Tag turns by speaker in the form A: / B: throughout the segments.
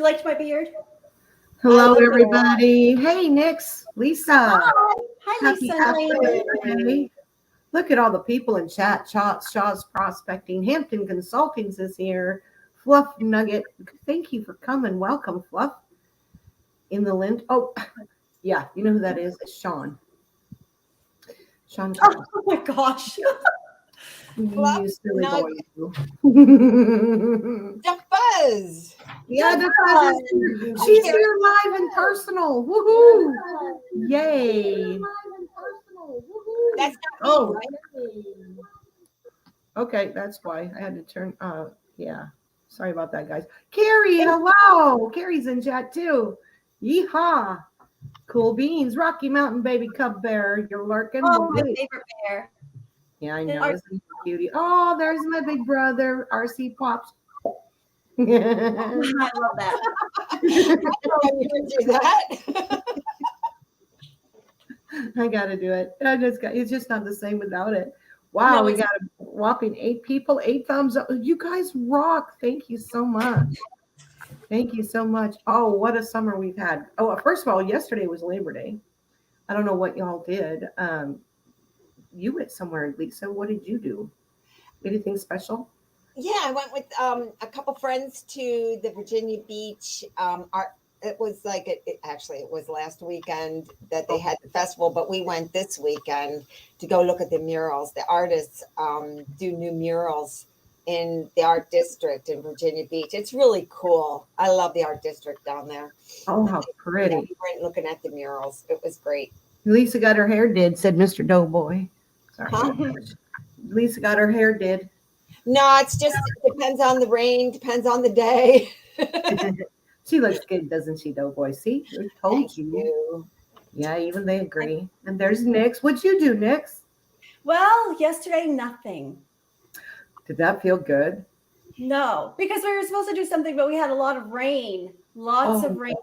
A: You liked my beard?
B: Hello, everybody. Hey, Nix, Lisa.
A: Hi,
B: Happy
A: Lisa.
B: birthday. Look at all the people in chat. Shaw's Prospecting. Hampton Consultings is here. Fluff Nugget. Thank you for coming. Welcome, Fluff. In the Lind. Oh, yeah. You know who that is? It's Sean. Sean.
A: Oh my gosh.
B: You silly boy.
C: The Fuzz.
B: Yeah, the Fuzz is here. She's here live and personal. Woohoo! Yay!
C: That's not me, right?
B: Okay, that's why I had to turn. Yeah. Sorry about that, guys. Carrie, hello. Carrie's in chat too. Yeehaw! Cool beans, Rocky Mountain baby cub bear. You're lurking.
A: Oh, my favorite bear.
B: Yeah, I know. Isn't he cutie? Oh, there's my big brother, RC Pops.
A: I love that.
B: I gotta do it. It's just not the same without it. Wow, no, we got a whopping 8 people, 8 thumbs up. You guys rock. Thank you so much. Thank you so much. Oh, what a summer we've had. Oh, first of all, yesterday was Labor Day. I don't know what y'all did. You went somewhere, Lisa. What did you do? Anything special?
C: Yeah, I went with a couple friends to the Virginia Beach it was like it was last weekend that they had the festival, but we went this weekend to go look at the murals. The artists do new murals in the art district in Virginia Beach. It's really cool. I love the art district down there.
B: Oh, how pretty.
C: We went looking at the murals. It was great.
B: Lisa got her hair did, said Mr. Doughboy. Sorry. Huh? Lisa got her hair did.
C: No, it's just it depends on the rain, depends on the day.
B: She looks good, doesn't she, Doughboy? See, I told
C: Thank you.
B: Yeah, even they agree. And there's Nix. What'd you do, Nix?
A: Well, yesterday, nothing.
B: Did that feel good?
A: No, because we were supposed to do something, but we had a lot of rain. Lots of rain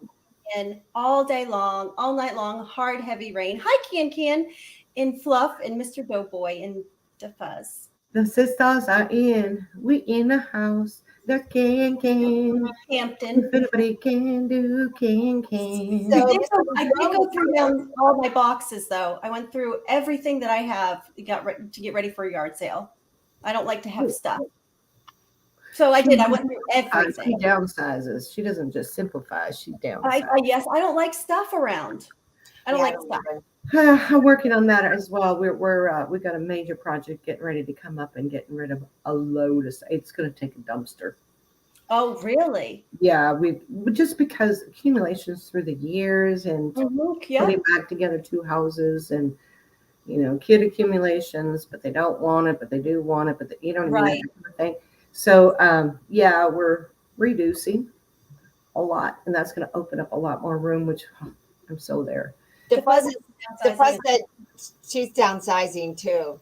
A: and all day long, all night long, hard, heavy rain. Hi, Can, in Fluff, and Mr. Doughboy, and the Fuzz.
B: The sisters are in. We in the house. The can.
A: Hampton.
B: If anybody can do, can.
A: So I did go through down all my boxes, though. I went through everything that I have to get ready for a yard sale. I don't like to have stuff. So I did. I went through everything.
B: She downsizes. She doesn't just simplify. She downsizes.
A: Yes, I don't like stuff around. I don't like stuff.
B: I'm working on that as well. We got a major project getting ready to come up and getting rid of a load of. It's going to take a dumpster.
A: Oh, really?
B: Yeah, we just because accumulations through the years and putting back together 2 houses and kid accumulations, but they don't want it, but they do want it, but you don't need that kind of thing. So we're reducing a lot, and that's going to open up a lot more room, which I'm so there.
C: The Fuzz that she's downsizing too.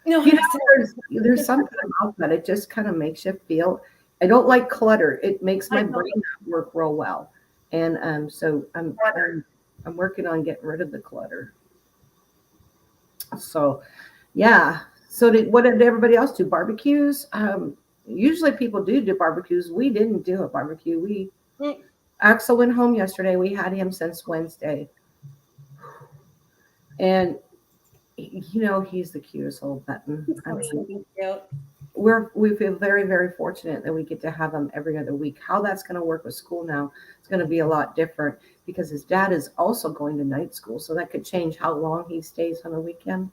A: No,
B: there's something about that. It just kind of makes you feel. I don't like clutter. It makes my brain not work real well, and so I'm working on getting rid of the clutter. So, yeah. So what did everybody else do? Barbecues. Usually people do barbecues. We didn't do a barbecue. Axel went home yesterday. We had him since Wednesday. And he's the cutest little button. We feel very, very fortunate that we get to have him every other week. How that's going to work with school now, it's going to be a lot different because his dad is also going to night school. So that could change how long he stays on the weekend.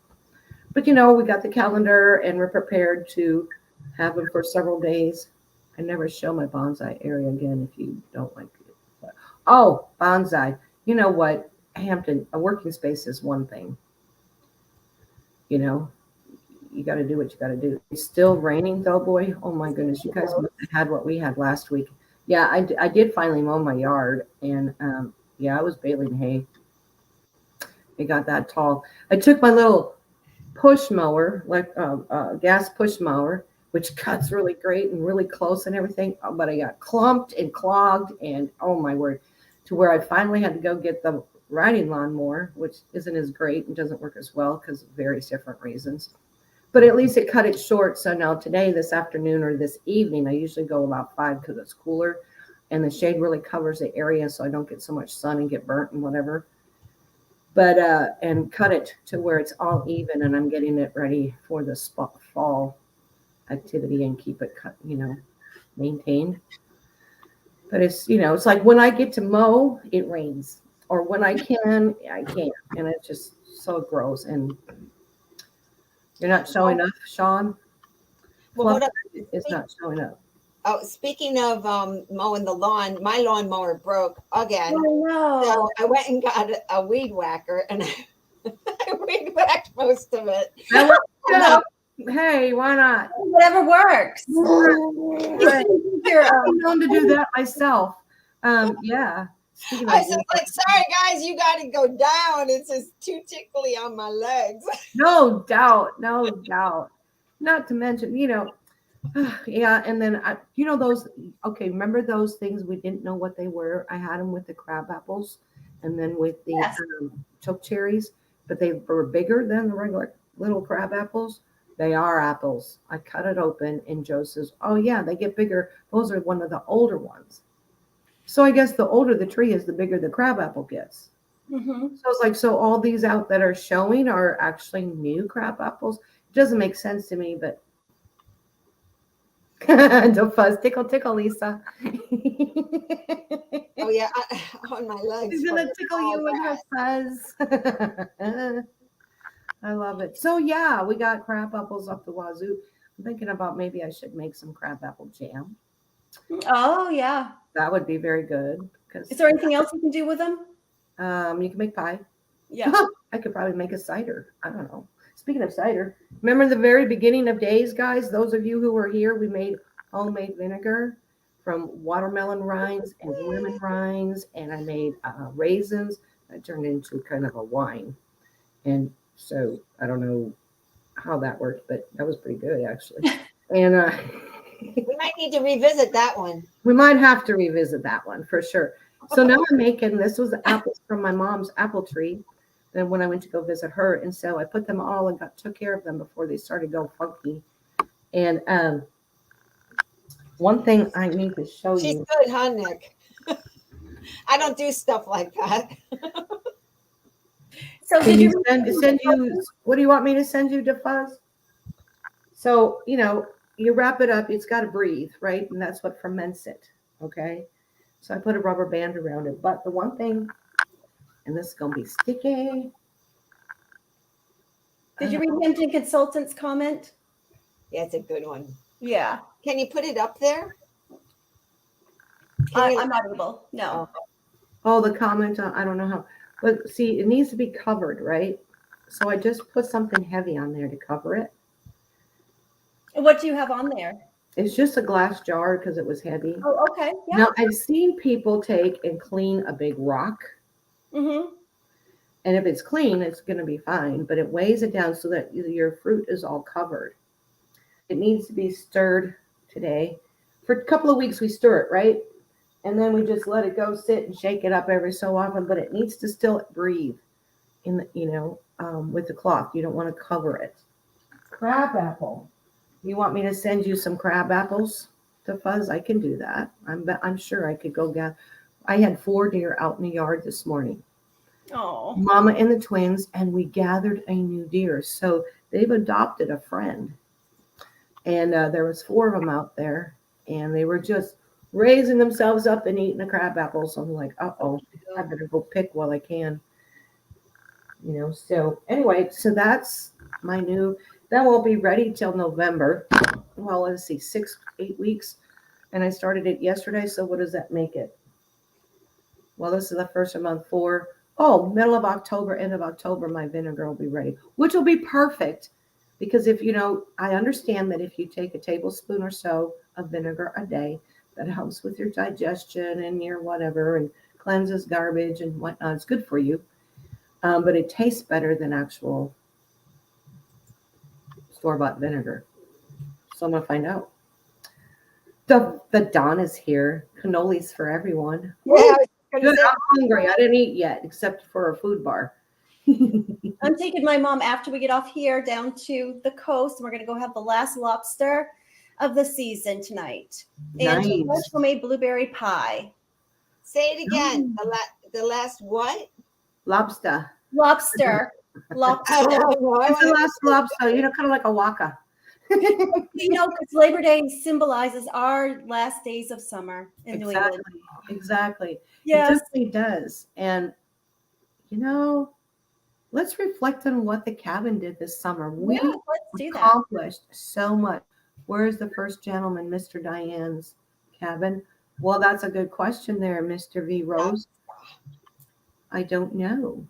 B: But, we got the calendar and we're prepared to have him for several days. I never show my bonsai area again if you don't like it. But, bonsai. You know what? Hampton, a working space is one thing. You got to do what you got to do. It's still raining, though, boy. Oh, my goodness. You guys must have had what we had last week. Yeah, I did finally mow my yard. And, I was baling hay. It got that tall. I took my little push mower, like gas push mower, which cuts really great and really close and everything. But I got clumped and clogged. And, oh, my word, to where I finally had to go get the riding lawnmower, which isn't as great and doesn't work as well because of various different reasons. But at least it cut it short. So now today, this afternoon or this evening, I usually go about 5 because it's cooler. and the shade really covers the area so I don't get so much sun and get burnt and whatever. But and cut it to where it's all even, and I'm getting it ready for the fall activity and keep it cut, maintained. But it's it's like when I get to mow, it rains, or when I can't, and it's just so gross. And you're not showing up, Sean.
C: Well, hold up.
B: It's not showing up.
C: Oh, speaking of mowing the lawn, my lawnmower broke again.
A: Oh, no.
C: So I went and got a weed whacker, and I weed whacked most of it.
B: That works too. Hey, why not?
A: Whatever works.
B: I'm known to do that myself. Yeah. Speaking
C: I
B: of
C: said, like, sorry guys, you got to go down. It's just too tickly on my legs.
B: No doubt. Not to mention, yeah. And then those. Okay, remember those things we didn't know what they were? I had them with the crab apples, and then with the choke cherries, but they were bigger than the regular little crab apples. They are apples. I cut it open, and Joe says, "Oh yeah, they get bigger. Those are one of the older ones." So I guess the older the tree is, the bigger the crab apple gets.
A: Mm-hmm.
B: So it's like, so all these out that are showing are actually new crab apples. It doesn't make sense to me, but don't fuzz, tickle, Lisa.
C: Oh yeah, on my legs.
B: She's gonna tickle you with her fuzz. I love it. So yeah, we got crab apples up the wazoo. I'm thinking about maybe I should make some crab apple jam.
A: Oh yeah,
B: that would be very good.
A: Is there anything else you can do with them?
B: You can make pie.
A: Yeah,
B: I could probably make a cider. I don't know. Speaking of cider, remember the very beginning of days, guys? Those of you who were here, we made homemade vinegar from watermelon rinds and lemon rinds, and I made raisins. That turned into kind of a wine. And so I don't know how that worked, but that was pretty good actually. And
C: we might need to revisit that one.
B: We might have to revisit that one for sure. So now I'm making, this was apples from my mom's apple tree. Then when I went to go visit her, and so I put them all and took care of them before they started going funky. And one thing I need to show you.
C: She's good, huh, Nick? I don't do stuff like that.
A: So
B: did you send you? What do you want me to send you to Fuzz? So you wrap it up. It's got to breathe, right? And that's what ferments it. Okay. So I put a rubber band around it. But the one thing, and this is gonna be sticky.
A: Did you read Hampton Consultant's comment?
C: Yeah, it's a good one.
A: Yeah.
C: Can you put it up there?
A: I'm not able. No.
B: Oh, the comment. I don't know how. But see, it needs to be covered, right? So I just put something heavy on there to cover it.
A: What do you have on there?
B: It's just a glass jar because it was heavy.
A: Oh, okay. Yeah.
B: Now, I've seen people take and clean a big rock.
A: Mm-hmm.
B: And if it's clean, it's going to be fine. But it weighs it down so that your fruit is all covered. It needs to be stirred today. For a couple of weeks, we stir it, right? And then we just let it go sit and shake it up every so often. But it needs to still breathe in the, with the cloth. You don't want to cover it. Crab apple. You want me to send you some crab apples to Fuzz? I can do that. I'm sure I could go get. I had 4 deer out in the yard this morning.
A: Oh.
B: Mama and the twins, and we gathered a new deer. So they've adopted a friend. And there was 4 of them out there, and they were just raising themselves up and eating the crab apples. So I'm like, uh-oh, I better go pick while I can. So anyway, so that's my new, that won't be ready till November. Well, let's see, 6-8 weeks. And I started it yesterday. So what does that make it? Well, this is the first of month 4. Oh, middle of October, end of October, my vinegar will be ready, which will be perfect. Because if I understand that if you take a tablespoon or so of vinegar a day, that helps with your digestion and your whatever and cleanses garbage and whatnot. It's good for you. But it tastes better than actual store-bought vinegar. So I'm going to find out. The Dawn is here. Cannolis for everyone.
C: Yeah,
B: Good. I'm hungry. I didn't eat yet, except for a food bar.
A: I'm taking my mom after we get off here down to the coast. We're going to go have the last lobster. of the season tonight. And
B: Nice.
A: fresh homemade blueberry pie.
C: Say it again.
B: Mm.
C: The last what?
B: Lobster.
A: Lobster. Lobster.
B: It's the last lobster, kind of like a waka.
A: Because Labor Day symbolizes our last days of summer in New England.
B: Exactly.
A: Yes.
B: It definitely does. And, let's reflect on what the cabin did this summer. We
A: Let's do that.
B: accomplished so much. Where's the first gentleman, Mr. Diane's cabin? Well, that's a good question there, Mr. V. Rose. I don't know.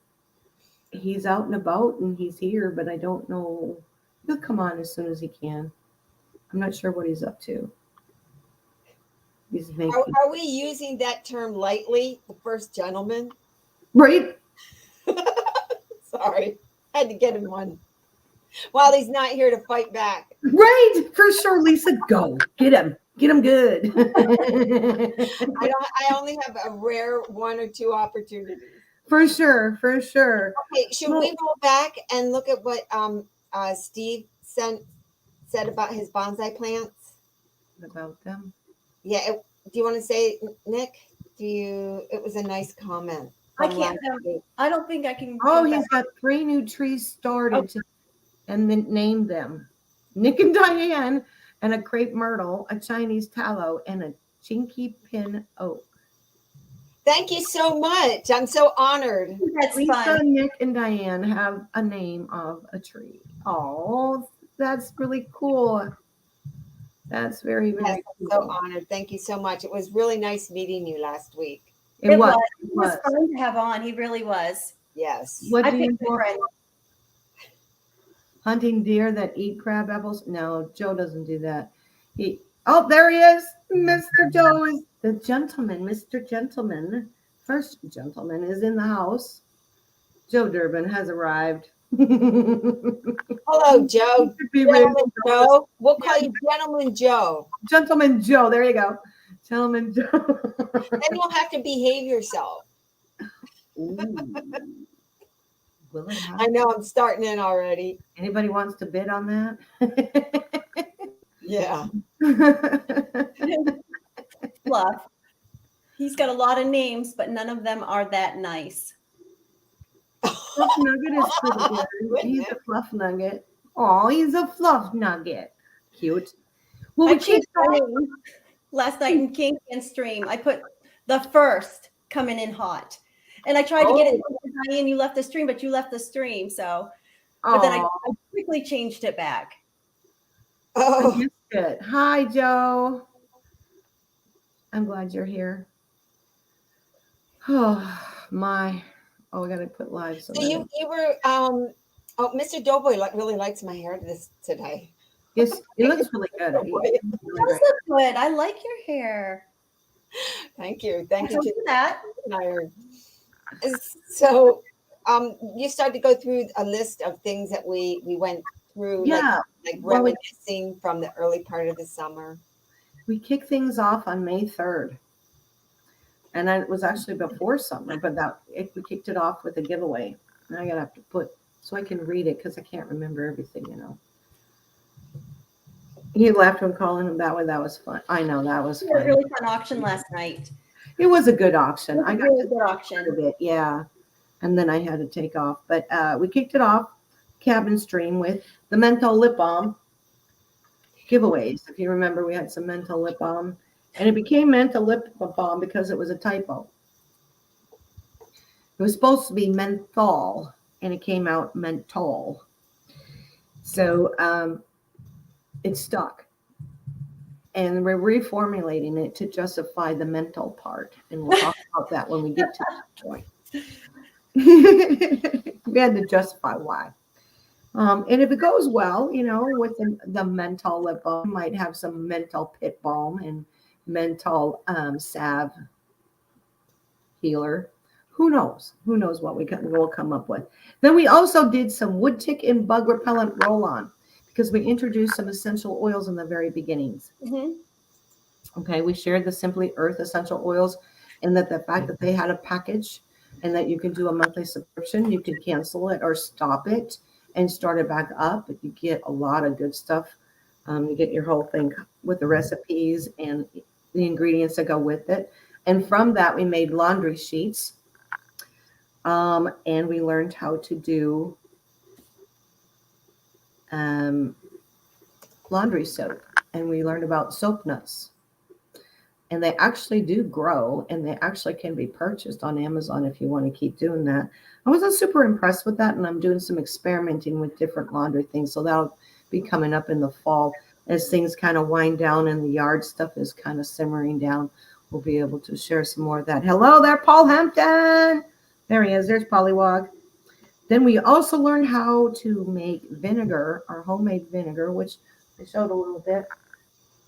B: He's out and about and he's here, but I don't know. He'll come on as soon as he can. I'm not sure what he's up to. He's making.
C: Are we using that term lightly? The first gentleman?
B: Right?
C: Sorry. Had to get him one. While he's not here to fight back.
B: Right. For sure, Lisa. Go. Get him. Get him good.
C: I only have a rare 1 or 2 opportunities.
B: For sure.
C: Okay, should we roll back and look at what Steve said about his bonsai plants?
B: About them?
C: Yeah. Do you want to say, Nick? It was a nice comment.
A: I can't. I don't think I can.
B: Oh, he's got 3 new trees started and then named them. Nick and Diane, and a crepe myrtle, a Chinese tallow, and a chinky pin oak.
C: Thank you so much. I'm so honored.
A: That's
B: Lisa,
A: fun.
B: Nick, and Diane have a name of a tree. Oh, that's really cool. That's very, very
C: Yes,
B: cool.
C: I'm so honored. Thank you so much. It was really nice meeting you last week.
B: It was.
A: He was fun to have on. He really was.
C: Yes.
B: What
A: I
B: do you
A: picked a friend.
B: Hunting deer that eat crab apples? No, Joe doesn't do that. There he is. Mr. Joe is the gentleman. Mr. Gentleman, first gentleman, is in the house. Joe Durbin has arrived.
C: Hello, Joe. Gentleman Joe. We'll call you Gentleman Joe.
B: Gentleman Joe. There you go. Gentleman Joe.
C: Then you'll have to behave yourself.
B: Will it happen?
C: I know I'm starting in already.
B: Anybody wants to bid on that?
C: Yeah.
A: Fluff. He's got a lot of names, but none of them are that nice.
B: Fluff Nugget is pretty good. He's a fluff nugget. Oh, he's a fluff nugget. Cute. Well,
A: I changed my name last night in King and Stream. I put the first coming in hot. And I tried to get it. Diane, you left the stream, but you left the stream. So, but then I quickly changed it back.
C: Oh,
B: I missed it. Hi, Joe. I'm glad you're here. Oh, my. Oh, we got to put live.
C: so you were, Mr. Doughboy really likes my hair today.
B: Yes, it looks really good.
A: It does look good. I like your hair.
C: Thank you. Thank you
A: to that.
C: So, you started to go through a list of things that we went through, like reminiscing from the early part of the summer.
B: We kicked things off on May 3rd. And it was actually before summer, but we kicked it off with a giveaway. Now I gotta have to put so I can read it because I can't remember everything, He laughed when calling him that way. That was fun. I know that was fun.
A: A really fun auction last night.
B: It was a good auction.
A: I got a really good auction.
B: A bit, yeah. And then I had to take off. But we kicked it off, cabin stream, with the menthol lip balm giveaways. If you remember, we had some menthol lip balm. And it became menthol lip balm because it was a typo. It was supposed to be menthol, and it came out menthol. So it stuck. And we're reformulating it to justify the mental part. And we'll talk about that when we get to that point. We had to justify why. And if it goes well, with the menthol lip balm, might have some menthol pit balm and menthol salve healer. Who knows? Who knows what we'll come up with. Then we also did some wood tick and bug repellent roll-on because we introduced some essential oils in the very beginnings.
A: Mm-hmm.
B: Okay, we shared the Simply Earth essential oils and that the fact that they had a package and that you can do a monthly subscription, you can cancel it or stop it and start it back up. But you get a lot of good stuff You get your whole thing with the recipes and the ingredients that go with it. And from that, we made laundry sheets. And we learned how to do laundry soap. And we learned about soap nuts. And they actually do grow, and they actually can be purchased on Amazon if you want to keep doing that. I wasn't super impressed with that, and I'm doing some experimenting with different laundry things. So that'll be coming up in the fall as things kind of wind down and the yard stuff is kind of simmering down. We'll be able to share some more of that. Hello there, Paul Hampton. There he is. There's Pollywog. Then we also learned how to make vinegar, our homemade vinegar, which I showed a little bit.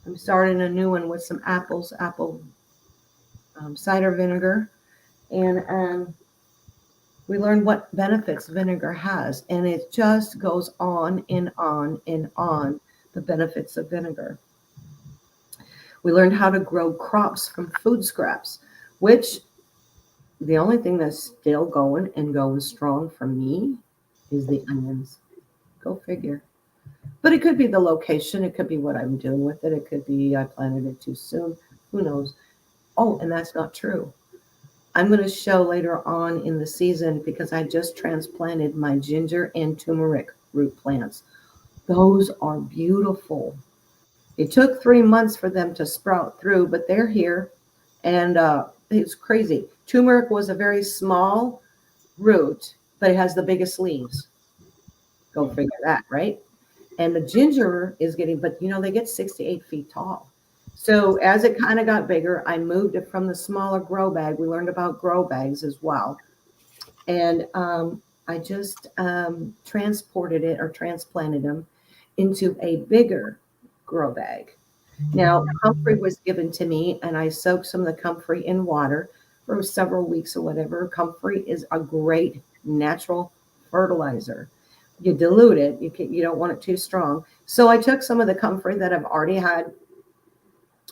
B: I'm starting a new one with some apple cider vinegar. And we learned what benefits vinegar has. And it just goes on and on and on, the benefits of vinegar. We learned how to grow crops from food scraps, which the only thing that's still going and going strong for me is the onions. Go figure. But it could be the location. It could be what I'm doing with it. It could be I planted it too soon. Who knows? Oh, and that's not true. I'm going to show later on in the season because I just transplanted my ginger and turmeric root plants. Those are beautiful. It took 3 months for them to sprout through, but they're here. And it's crazy. Turmeric was a very small root, but it has the biggest leaves. Go figure that, right? And the ginger is getting, but they get 6 to 8 feet tall. So as it kind of got bigger, I moved it from the smaller grow bag. We learned about grow bags as well. And I just transplanted them into a bigger grow bag. Now, comfrey was given to me, and I soaked some of the comfrey in water for several weeks or whatever. Comfrey is a great natural fertilizer. You dilute it. You don't want it too strong. So I took some of the comfrey that I've already had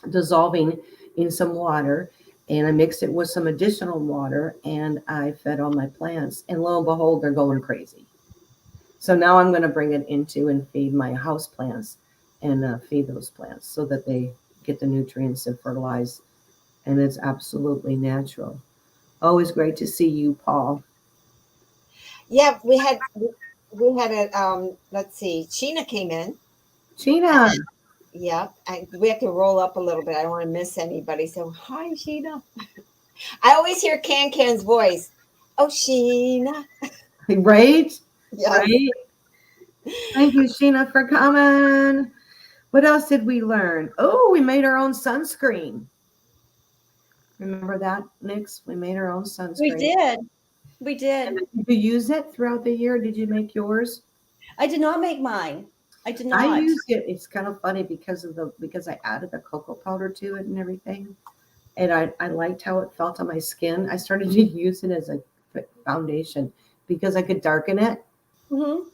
B: dissolving in some water, and I mixed it with some additional water, and I fed all my plants. And lo and behold, they're going crazy. So now I'm going to bring it into and feed my house plants and feed those plants so that they get the nutrients and fertilize. And it's absolutely natural. Always great to see you, Paul.
C: Yeah, we had a let's see, Sheena came in.
B: Sheena.
C: Yeah, we have to roll up a little bit. I don't want to miss anybody. So hi, Sheena. I always hear Can's voice. Oh, Sheena.
B: Right?
C: Yeah.
B: Right? Thank you, Sheena, for coming. What else did we learn? Oh, we made our own sunscreen. Remember that, Nix? We made our own sunscreen.
A: We did. We did.
B: And did you use it throughout the year? Did you make yours?
A: I did not make mine. I did not.
B: I used it. It's kind of funny because I added the cocoa powder to it and everything. And I liked how it felt on my skin. I started to use it as a foundation because I could darken it.
A: Mm-hmm.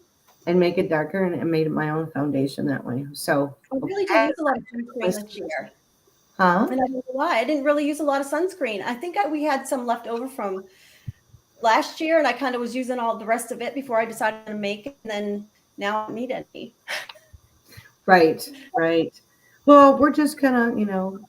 B: And make it darker, and it made my own foundation that way. So
A: I really didn't use a lot of sunscreen this year.
B: Huh?
A: And I don't know why. I didn't really use a lot of sunscreen. I think we had some left over from last year, and I kind of was using all the rest of it before I decided to make it. And then now I don't need any.
B: Right. Well, we're just kind of,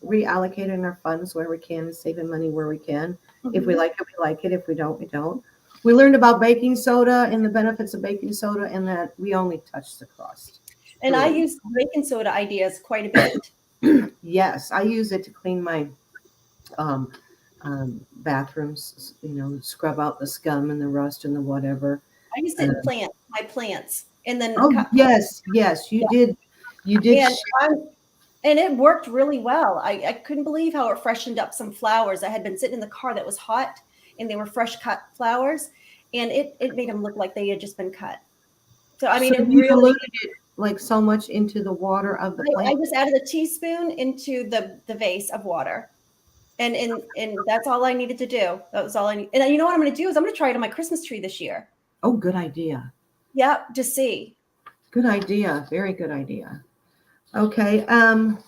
B: reallocating our funds where we can and saving money where we can. Mm-hmm. If we like it, we like it. If we don't, we don't. We learned about baking soda and the benefits of baking soda, and that we only touch the crust.
A: And I use baking soda ideas quite a bit.
B: Yes, I use it to clean my bathrooms, scrub out the scum and the rust and the whatever.
A: I used it in my plants. And then
B: yes, you did. You did.
A: And it worked really well. I couldn't believe how it freshened up some flowers. I had been sitting in the car that was hot, and they were fresh cut flowers, and it made them look like they had just been cut. So I mean, it
B: you
A: really
B: diluted it like so much into the water of the plant.
A: I just added a teaspoon into the vase of water, and that's all I needed to do. That was all I need. And you know what I'm going to do is I'm going to try it on my Christmas tree this year.
B: Oh, good idea.
A: Yep, to see.
B: Good idea. Very good idea. Okay. And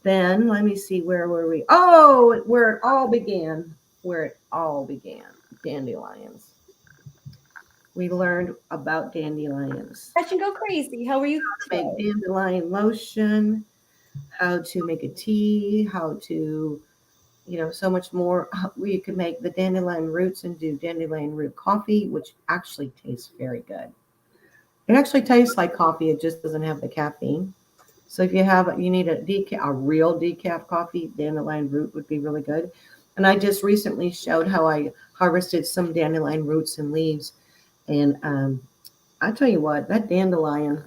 B: then let me see, where were we? Oh, where it all began. Dandelions. we learned about dandelions.
A: I should go crazy. How are you
B: Make
A: today?
B: dandelion lotion, how to make a tea, how to, so much more. We could make the dandelion roots and do dandelion root coffee, which actually tastes very good. It actually tastes like coffee. It just doesn't have the caffeine. So if you need a real decaf coffee, dandelion root would be really good. And I just recently showed how I harvested some dandelion roots and leaves. And I tell you what, that dandelion,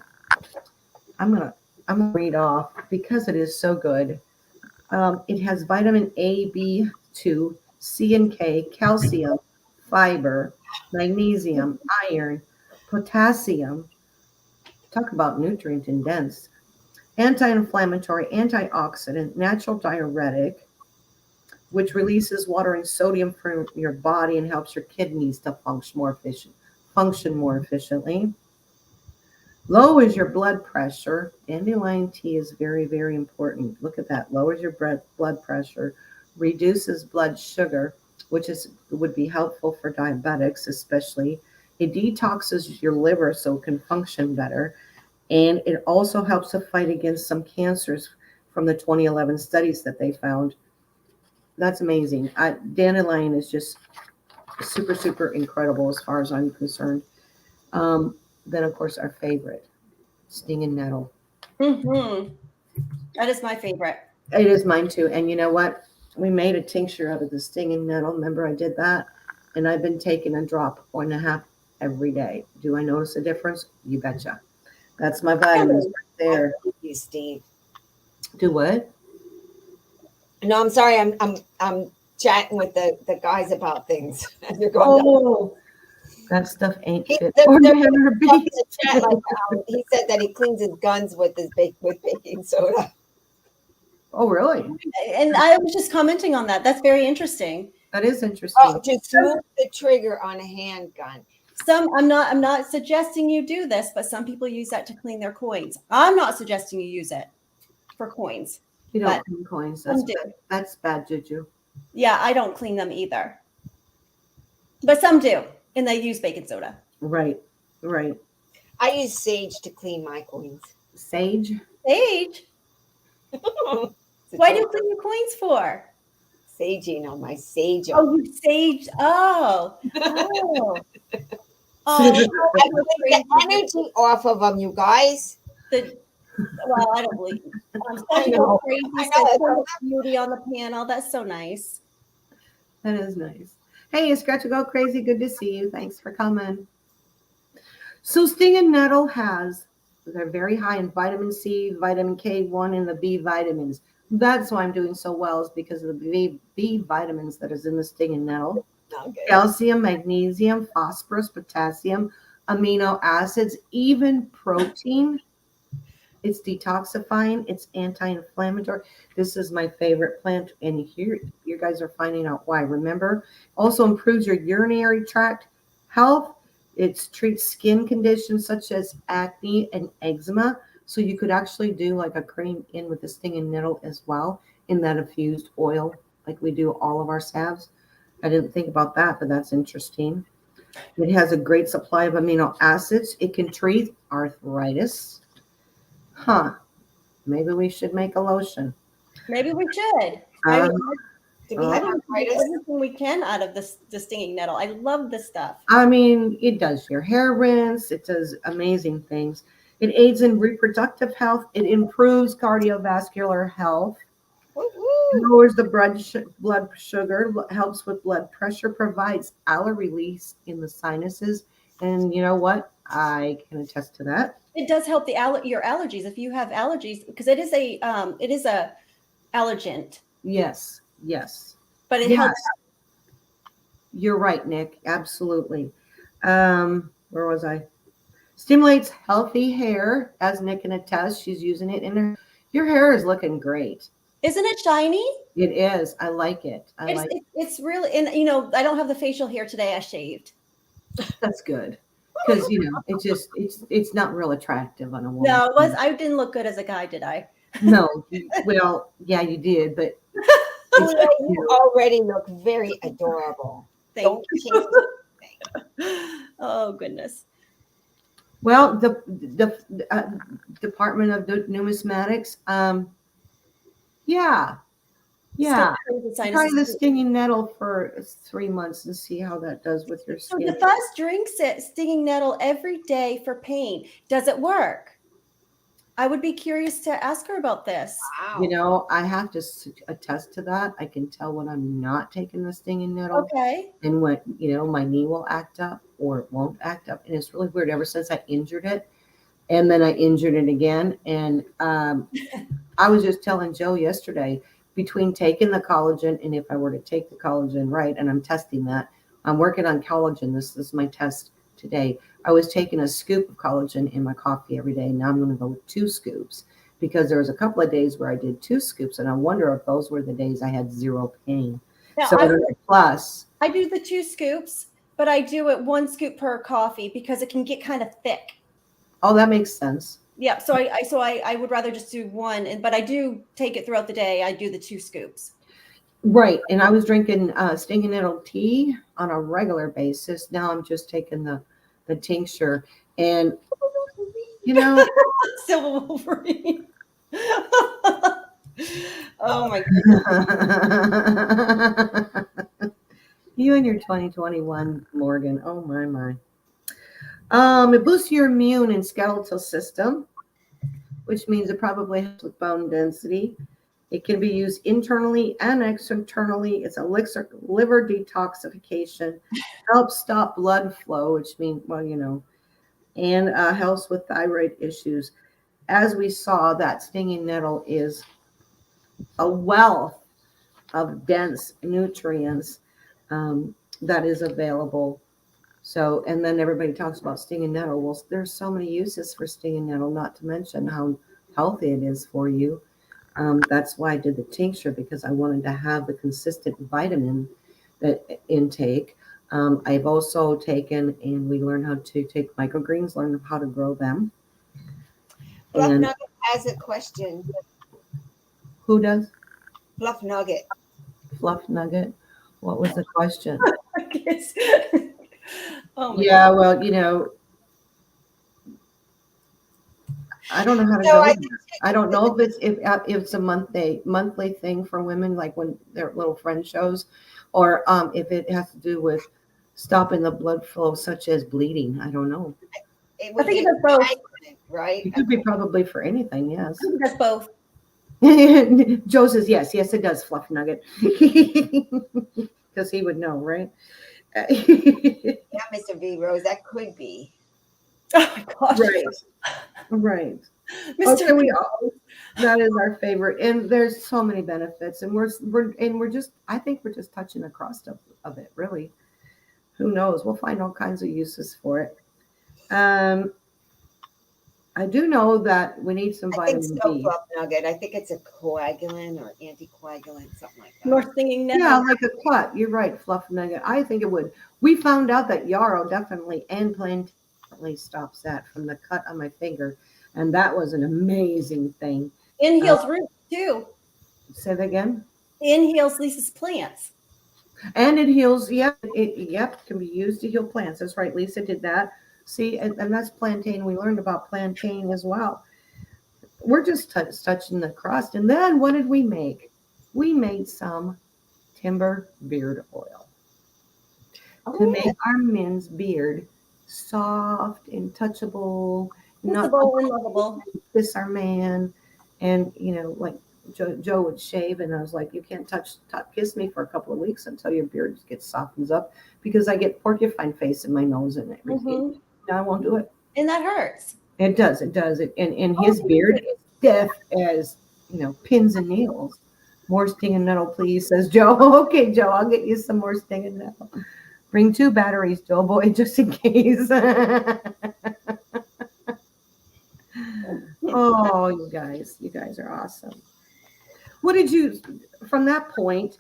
B: I'm gonna I'm gonna read off because it is so good. It has vitamin A, B2, C and K, calcium, fiber, magnesium, iron, potassium. Talk about nutrient and dense. Anti-inflammatory, antioxidant, natural diuretic, which releases water and sodium from your body and helps your kidneys to function more efficiently. Lowers your blood pressure. Dandelion tea is very, very important. Look at that. Lowers your blood pressure, reduces blood sugar, which would be helpful for diabetics, especially. It detoxes your liver so it can function better. And it also helps to fight against some cancers from the 2011 studies that they found. That's amazing. Dandelion is just super, super incredible as far as I'm concerned. Then, of course, our favorite, stinging nettle.
A: Mm-hmm. That is my favorite.
B: It is mine too. And you know what? We made a tincture out of the stinging nettle. Remember, I did that? And I've been taking a drop, 1.5 every day. Do I notice a difference? You betcha. That's my vitamins right there.
C: Thank you, Steve.
B: Do what?
C: No, I'm sorry. I'm chatting with the guys about things. You're going down.
B: Oh, that stuff ain't fit
C: They're
B: for
C: up
B: man or
C: in
B: beast.
C: the chat like, he said that he cleans his guns with with baking soda.
B: Oh, really?
A: And I was just commenting on that. That's very interesting.
B: That is
C: Oh,
B: interesting.
C: to smooth the trigger on a handgun.
A: I'm not suggesting you do this, but some people use that to clean their coins. I'm not suggesting you use it for coins.
B: You don't
A: But
B: clean coins.
A: some do.
B: That's bad juju.
A: Yeah, I don't clean them either. But some do, and they use baking soda.
B: Right, right.
C: I use sage to clean my coins.
B: Sage.
A: Sage? Why do you clean your coins for?
C: Saging on my sage.
A: Oh, you sage. Oh. Oh.
C: I take the energy off of them, you guys.
A: Well, I don't believe.
C: I know.
A: Crazy
C: I
A: said,
C: know.
A: beauty on the panel. That's so nice.
B: That is nice. Hey, Scratch Go Crazy. Good to see you. Thanks for coming. So stinging nettle they're very high in vitamin C, vitamin K1, and the B vitamins. That's why I'm doing so well is because of the B vitamins that is in the stinging nettle.
C: Okay.
B: Calcium, magnesium, phosphorus, potassium, amino acids, even protein. It's detoxifying. It's anti-inflammatory. This is my favorite plant. And here you guys are finding out why. Remember, also improves your urinary tract health. It treats skin conditions such as acne and eczema. So you could actually do like a cream in with the stinging nettle as well in that infused oil, like we do all of our salves. I didn't think about that, but that's interesting. It has a great supply of amino acids. It can treat arthritis. Huh. Maybe we should make a lotion.
A: Maybe we should.
C: Do we have arthritis?
A: Everything we can out of the stinging nettle. I love this stuff.
B: I mean, it does your hair rinse. It does amazing things. It aids in reproductive health. It improves cardiovascular health. It lowers the blood sugar, helps with blood pressure, provides allergy release in the sinuses. And you know what? I can attest to that.
A: It does help your allergies if you have allergies, because it is a allergent.
B: Yes,
A: but it helps.
B: You're right, Nick. Absolutely. Where was I? Stimulates healthy hair, as Nick can attest. She's using it in her. Your hair is looking great.
A: Isn't it shiny?
B: It is. I like it.
A: It's really, and I don't have the facial hair today. I shaved.
B: That's good. Because it's not real attractive on a woman.
A: No, I didn't look good as a guy, did I?
B: No. Well, yeah, you did, but
C: you already look very adorable.
A: Thank you. Oh goodness.
B: Well, the Department of Numismatics, yeah,
A: Stop
B: yeah.
A: trying to
B: Try the
A: sinuses.
B: stinging nettle for 3 months and see how that does with your
A: So
B: skin.
A: DeFuzz drinks it, stinging nettle every day for pain. Does it work? I would be curious to ask her about this.
B: You
C: Wow.
B: know, I have to attest to that. I can tell when I'm not taking the stinging nettle
A: Okay.
B: and when, my knee will act up or it won't act up. And it's really weird ever since I injured it. And then I injured it again. And I was just telling Joe yesterday, between taking the collagen and if I were to take the collagen right, and I'm testing that, I'm working on collagen. This is my test today. I was taking a scoop of collagen in my coffee every day. Now I'm going to go with 2 scoops because there was a couple of days where I did 2 scoops, and I wonder if those were the days I had zero pain.
A: Now
B: So plus,
A: I do the 2 scoops, but I do it 1 scoop per coffee because it can get kind of thick.
B: oh, that makes sense.
A: Yeah, so I would rather just do one, but I do take it throughout the day. I do the 2 scoops.
B: Right. And I was drinking stinging nettle tea on a regular basis. Now I'm just taking the tincture. And, you know,
A: Silver Wolverine. Oh my
B: you and your 2021 Morgan. Oh my. It boosts your immune and skeletal system, which means it probably helps with bone density. It can be used internally and externally. It's a liver detoxification, helps stop blood flow, which means, and helps with thyroid issues. As we saw, that stinging nettle is a wealth of dense nutrients that is available. So, and then everybody talks about stinging nettle. Well, there's so many uses for stinging nettle, not to mention how healthy it is for you. That's why I did the tincture, because I wanted to have the consistent vitamin that intake. I've also taken, and we learn how to take microgreens, learn how to grow them.
C: Fluff
B: And
C: Nugget has a question.
B: who does?
C: Fluff Nugget.
B: Fluff Nugget. What was the question?
A: goodness. Oh my
B: Yeah,
A: god.
B: well, I don't know how to
C: So
B: go
C: I
B: there. I don't know if it's a monthly thing for women, like when their little friend shows, or if it has to do with stopping the blood flow, such as bleeding. I don't know.
C: it
A: I
C: would
A: think
C: be
A: it does both.
C: right?
B: It could be probably for anything. Yes.
A: I think it does both.
B: Joe says yes. Yes, it does. Fluff Nugget, because he would know, right?
C: Yeah, Mr. V Rose, that could be.
A: Oh my gosh.
B: Right.
A: Mr.
B: Okay, we all, that is our favorite, and there's so many benefits, and we're just, I think we're just touching the crust of it, really. Who knows? We'll find all kinds of uses for it. I do know that we need some
C: I think
B: vitamin
C: so,
B: D.
C: Fluff Nugget. I think it's a coagulant or anticoagulant, something like that.
A: More stinging nettle.
B: Yeah, like a cut. You're right, Fluff Nugget. I think it would. We found out that yarrow definitely and plantain stops that from the cut on my finger, and that was an amazing thing.
A: Inhales roots too.
B: Say that again.
A: Inhales Lisa's plants.
B: And it heals. Yep, it can be used to heal plants. That's right. Lisa did that. See, and that's plantain. We learned about plantain as well. We're just touching the crust. And then what did we make? We made some timber beard oil to make our men's beard soft and touchable, not
A: Kissable and lovable.
B: kiss our man. And like Joe would shave, and I was like, you can't kiss me for a couple of weeks until your beard softens up, because I get porcupine face in my nose and everything.
A: Mm-hmm.
B: No, I won't do it.
A: And that hurts.
B: It does. And his beard is stiff as pins and needles. More stinging nettle, please, says Joe. Okay, Joe, I'll get you some more stinging nettle. Bring 2 batteries, Joe boy, just in case. Oh, you guys are awesome. What did you, from that point,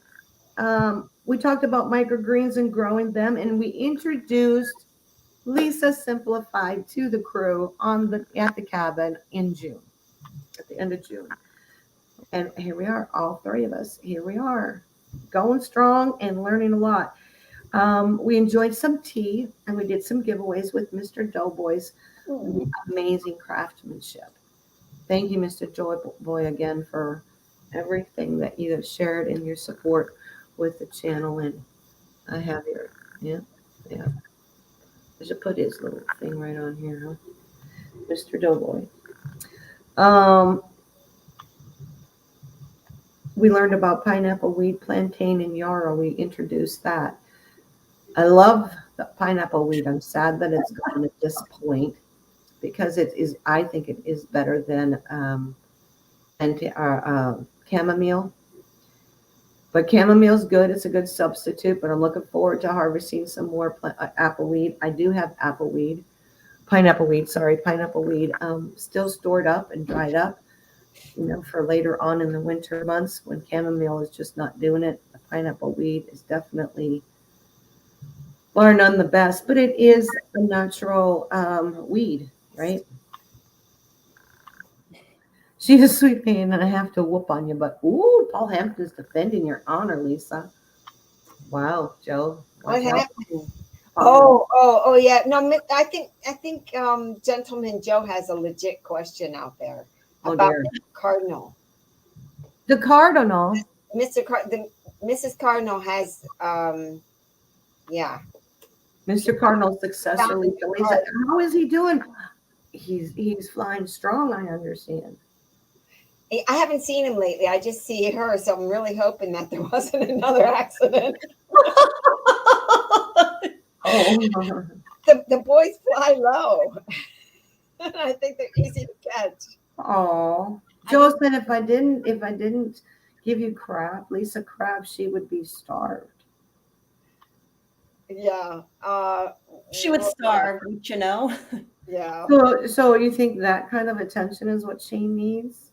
B: we talked about microgreens and growing them, and we introduced Lisa Simplified to the crew at the cabin in June, at the end of June. And here we are, all 3 of us. Here we are, going strong and learning a lot. We enjoyed some tea and we did some giveaways with Mr. Doughboy's
A: Mm.
B: amazing craftsmanship. Thank you, Mr. Doughboy, again for everything that you have shared and your support with the channel. And I have your, yeah, yeah. I should put his little thing right on here, huh? Mr. Doughboy. Um, we learned about pineapple weed, plantain, and yarrow. We introduced that. I love the pineapple weed. I'm sad that it's gone at this point because it is. I think it is better than chamomile. But chamomile's good. It's a good substitute. But I'm looking forward to harvesting some more apple weed. I do have pineapple weed. Sorry, pineapple weed. Still stored up and dried up. For later on in the winter months when chamomile is just not doing it. The pineapple weed is definitely bar none the best, but it is a natural weed, right? She's a sweet pain and I have to whoop on you, but ooh, Paul Hampton's defending your honor, Lisa. Wow, Joe.
C: What happened? Oh, yeah. No, I think Gentleman Joe has a legit question out there about the Cardinal.
B: The Cardinal.
C: Mrs. Cardinal has, yeah.
B: Mr. Cardinal's successor, Lisa. How is he doing? He's flying strong, I understand.
C: I haven't seen him lately. I just see her, so I'm really hoping that there wasn't another accident. The boys fly low. I think they're easy to catch.
B: Oh, Joe said if I didn't give you Lisa crab, she would be starved.
C: Yeah.
A: She would starve, you know.
C: Yeah.
B: So you think that kind of attention is what she needs?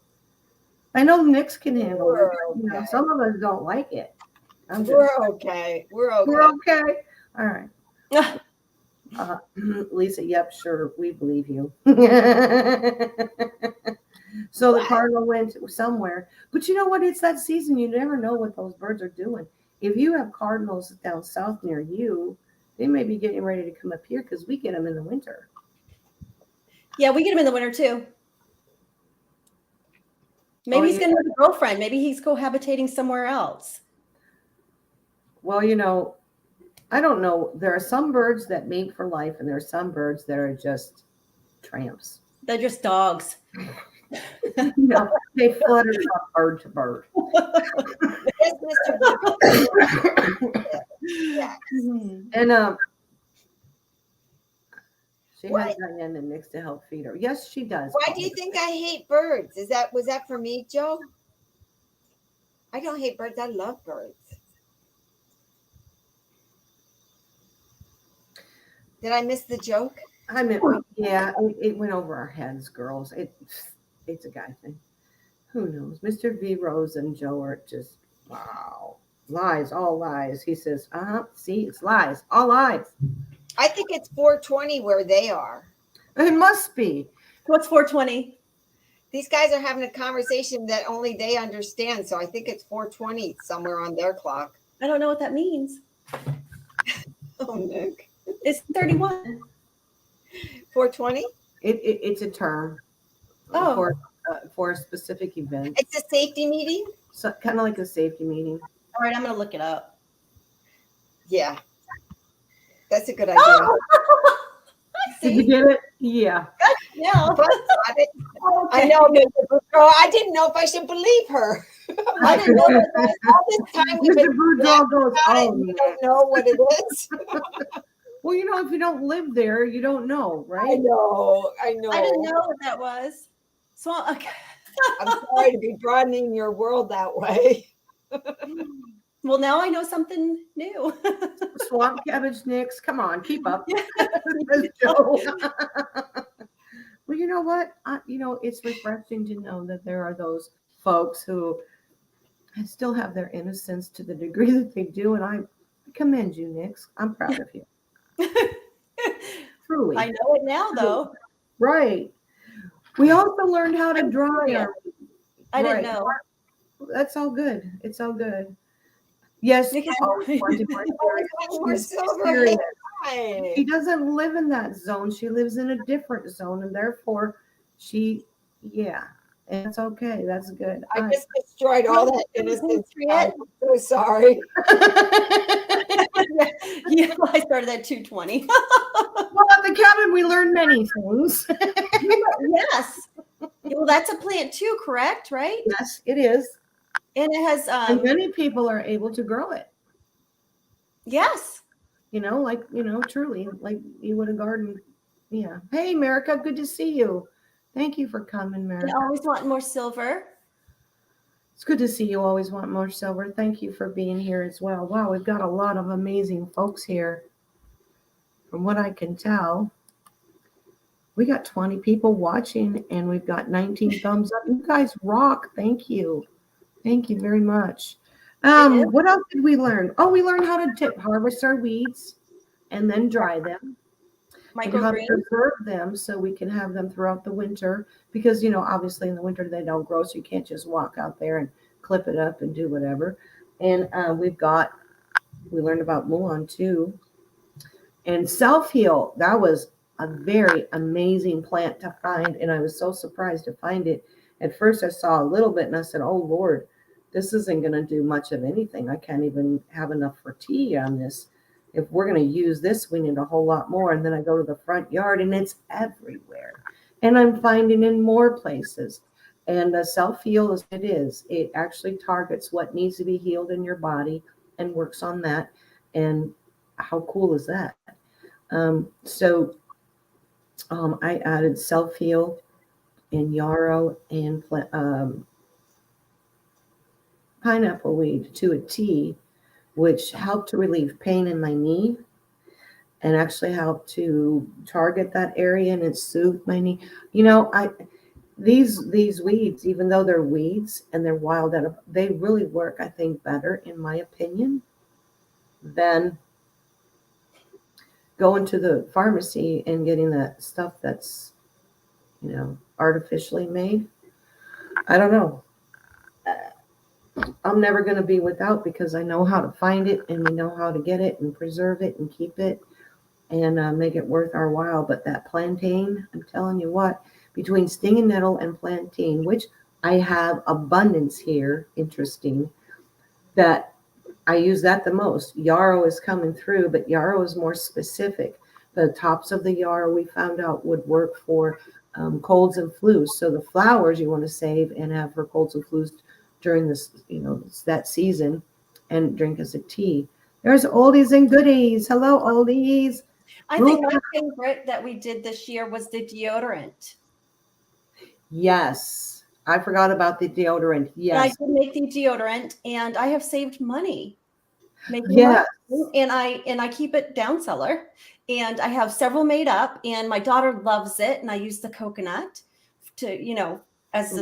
B: I know Nick's can handle it.
C: Okay.
B: Some of us don't like it.
C: We're okay. We're
B: okay. All right. Lisa, yep, sure, we believe you. So the Cardinal went somewhere. But you know what? It's that season. You never know what those birds are doing. If you have cardinals down south near you, they may be getting ready to come up here because we get them in the winter.
A: Yeah, we get him in the winter too. Maybe he's going to have a girlfriend. Maybe he's cohabitating somewhere else.
B: Well, I don't know. There are some birds that mate for life, and there are some birds that are just tramps.
A: They're just dogs.
B: They flutter from bird to bird.
C: Yes, Mr.
B: Yeah. And she has Diane and Nick's to help feed her. Yes, she does.
C: Why do you think I hate birds? Was that for me, Joe? I don't hate birds. I love birds. Did I miss the joke?
B: I mean, yeah, it went over our heads, girls. It's a guy thing. Who knows? Mr. V. Rose and Joe are just, wow. Lies, all lies. He says, see, it's lies, all lies.
C: I think it's 420 where they are.
B: It must be.
A: What's 420?
C: These guys are having a conversation that only they understand. So I think it's 420 somewhere on their clock.
A: I don't know what that means.
C: Oh, Nick.
A: It's 31.
C: 420?
B: It's a term for a specific event.
C: It's a safety meeting?
B: So kind of like a safety meeting.
A: All right, I'm going to look it up.
C: Yeah. That's a good idea.
B: Did you get it? Yeah.
A: Yeah.
C: I know. I didn't know if I should believe her. I didn't know that all this time we've been you don't know what it is.
B: Well, if you don't live there, you don't know, right?
C: I know.
A: I didn't know what that was. So okay.
C: I'm sorry to be broadening your world that way.
A: Well, now I know something new.
B: Swamp cabbage nicks. Come on, keep up. Well, you know what? It's refreshing to know that there are those folks who still have their innocence to the degree that they do, and I commend you, Nix. I'm proud of you. Truly.
A: I know it now, though.
B: Right. We also learned how to dry.
A: I didn't know.
B: That's all good. It's all good. Yes,
A: Because-
B: always wanting more
C: Always
B: serious.
C: want more
B: She's
C: silver.
B: serious.
C: Hey.
B: She doesn't live in that zone. She lives in a different zone, and therefore yeah, and it's okay. That's good.
C: I just destroyed all that innocence.
A: Patriot.
C: I'm so sorry.
A: yeah, I started at 2:20.
B: Well, at the cabin, we learned many things.
A: Yes. Well, that's a plant too, correct? Right?
B: Yes, it is.
A: And it has
B: And many people are able to grow it.
A: yes.
B: Truly, like you would a garden. Yeah. Hey, America, good to see you. Thank you for coming,
A: And
B: America.
A: always want more silver.
B: It's good to see you. Always want more silver. Thank you for being here as well. Wow, we've got a lot of amazing folks here. From what I can tell, we got 20 people watching and we've got 19 thumbs up. You guys rock. Thank you. Thank you very much. What else did we learn? Oh, we learned how to harvest our weeds and then dry them. And how to
A: Microgreens.
B: preserve them so we can have them throughout the winter, because obviously in the winter they don't grow, so you can't just walk out there and clip it up and do whatever. And we learned about Mulan too. And self-heal, that was a very amazing plant to find, and I was so surprised to find it. At first I saw a little bit and I said, oh Lord, this isn't going to do much of anything. I can't even have enough for tea on this. If we're going to use this, we need a whole lot more. And then I go to the front yard and it's everywhere. And I'm finding in more places. And the self-heal, as it is, it actually targets what needs to be healed in your body and works on that. And how cool is that? I added self-heal and yarrow and pineapple weed to a tea, which helped to relieve pain in my knee and actually helped to target that area and it soothed my knee. These weeds, even though they're weeds and they're wild, they really work, I think, better, in my opinion, than going to the pharmacy and getting that stuff that's, artificially made. I don't know. I'm never going to be without, because I know how to find it and we know how to get it and preserve it and keep it and make it worth our while. But that plantain, I'm telling you what, between stinging nettle and plantain, which I have abundance here, interesting, that I use that the most. Yarrow is coming through, but yarrow is more specific. The tops of the yarrow we found out would work for colds and flus. So the flowers you want to save and have for colds and flus during this, that season, and drink as a tea. There's oldies and goodies. Hello, oldies.
A: I think my favorite that we did this year was the deodorant.
B: Yes. I forgot about the deodorant. Yes.
A: And I did make the deodorant and I have saved money.
B: Yes.
A: And I keep it down cellar, and I have several made up, and my daughter loves it. And I use the coconut to, as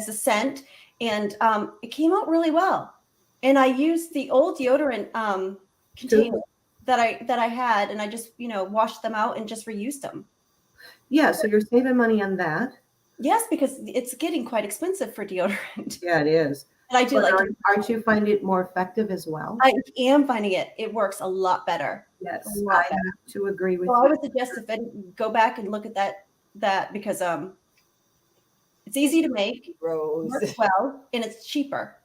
A: a scent, and it came out really well. And I used the old deodorant container that I had, and I just washed them out and just reused them.
B: Yeah, so you're saving money on that.
A: Yes, because it's getting quite expensive for deodorant.
B: Yeah, it is.
A: And I do
B: aren't you finding it more effective as well?
A: I am finding it works a lot better.
B: Yes, I have to agree with you.
A: I would suggest go back and look at that because it's easy to make, works well, and it's cheaper.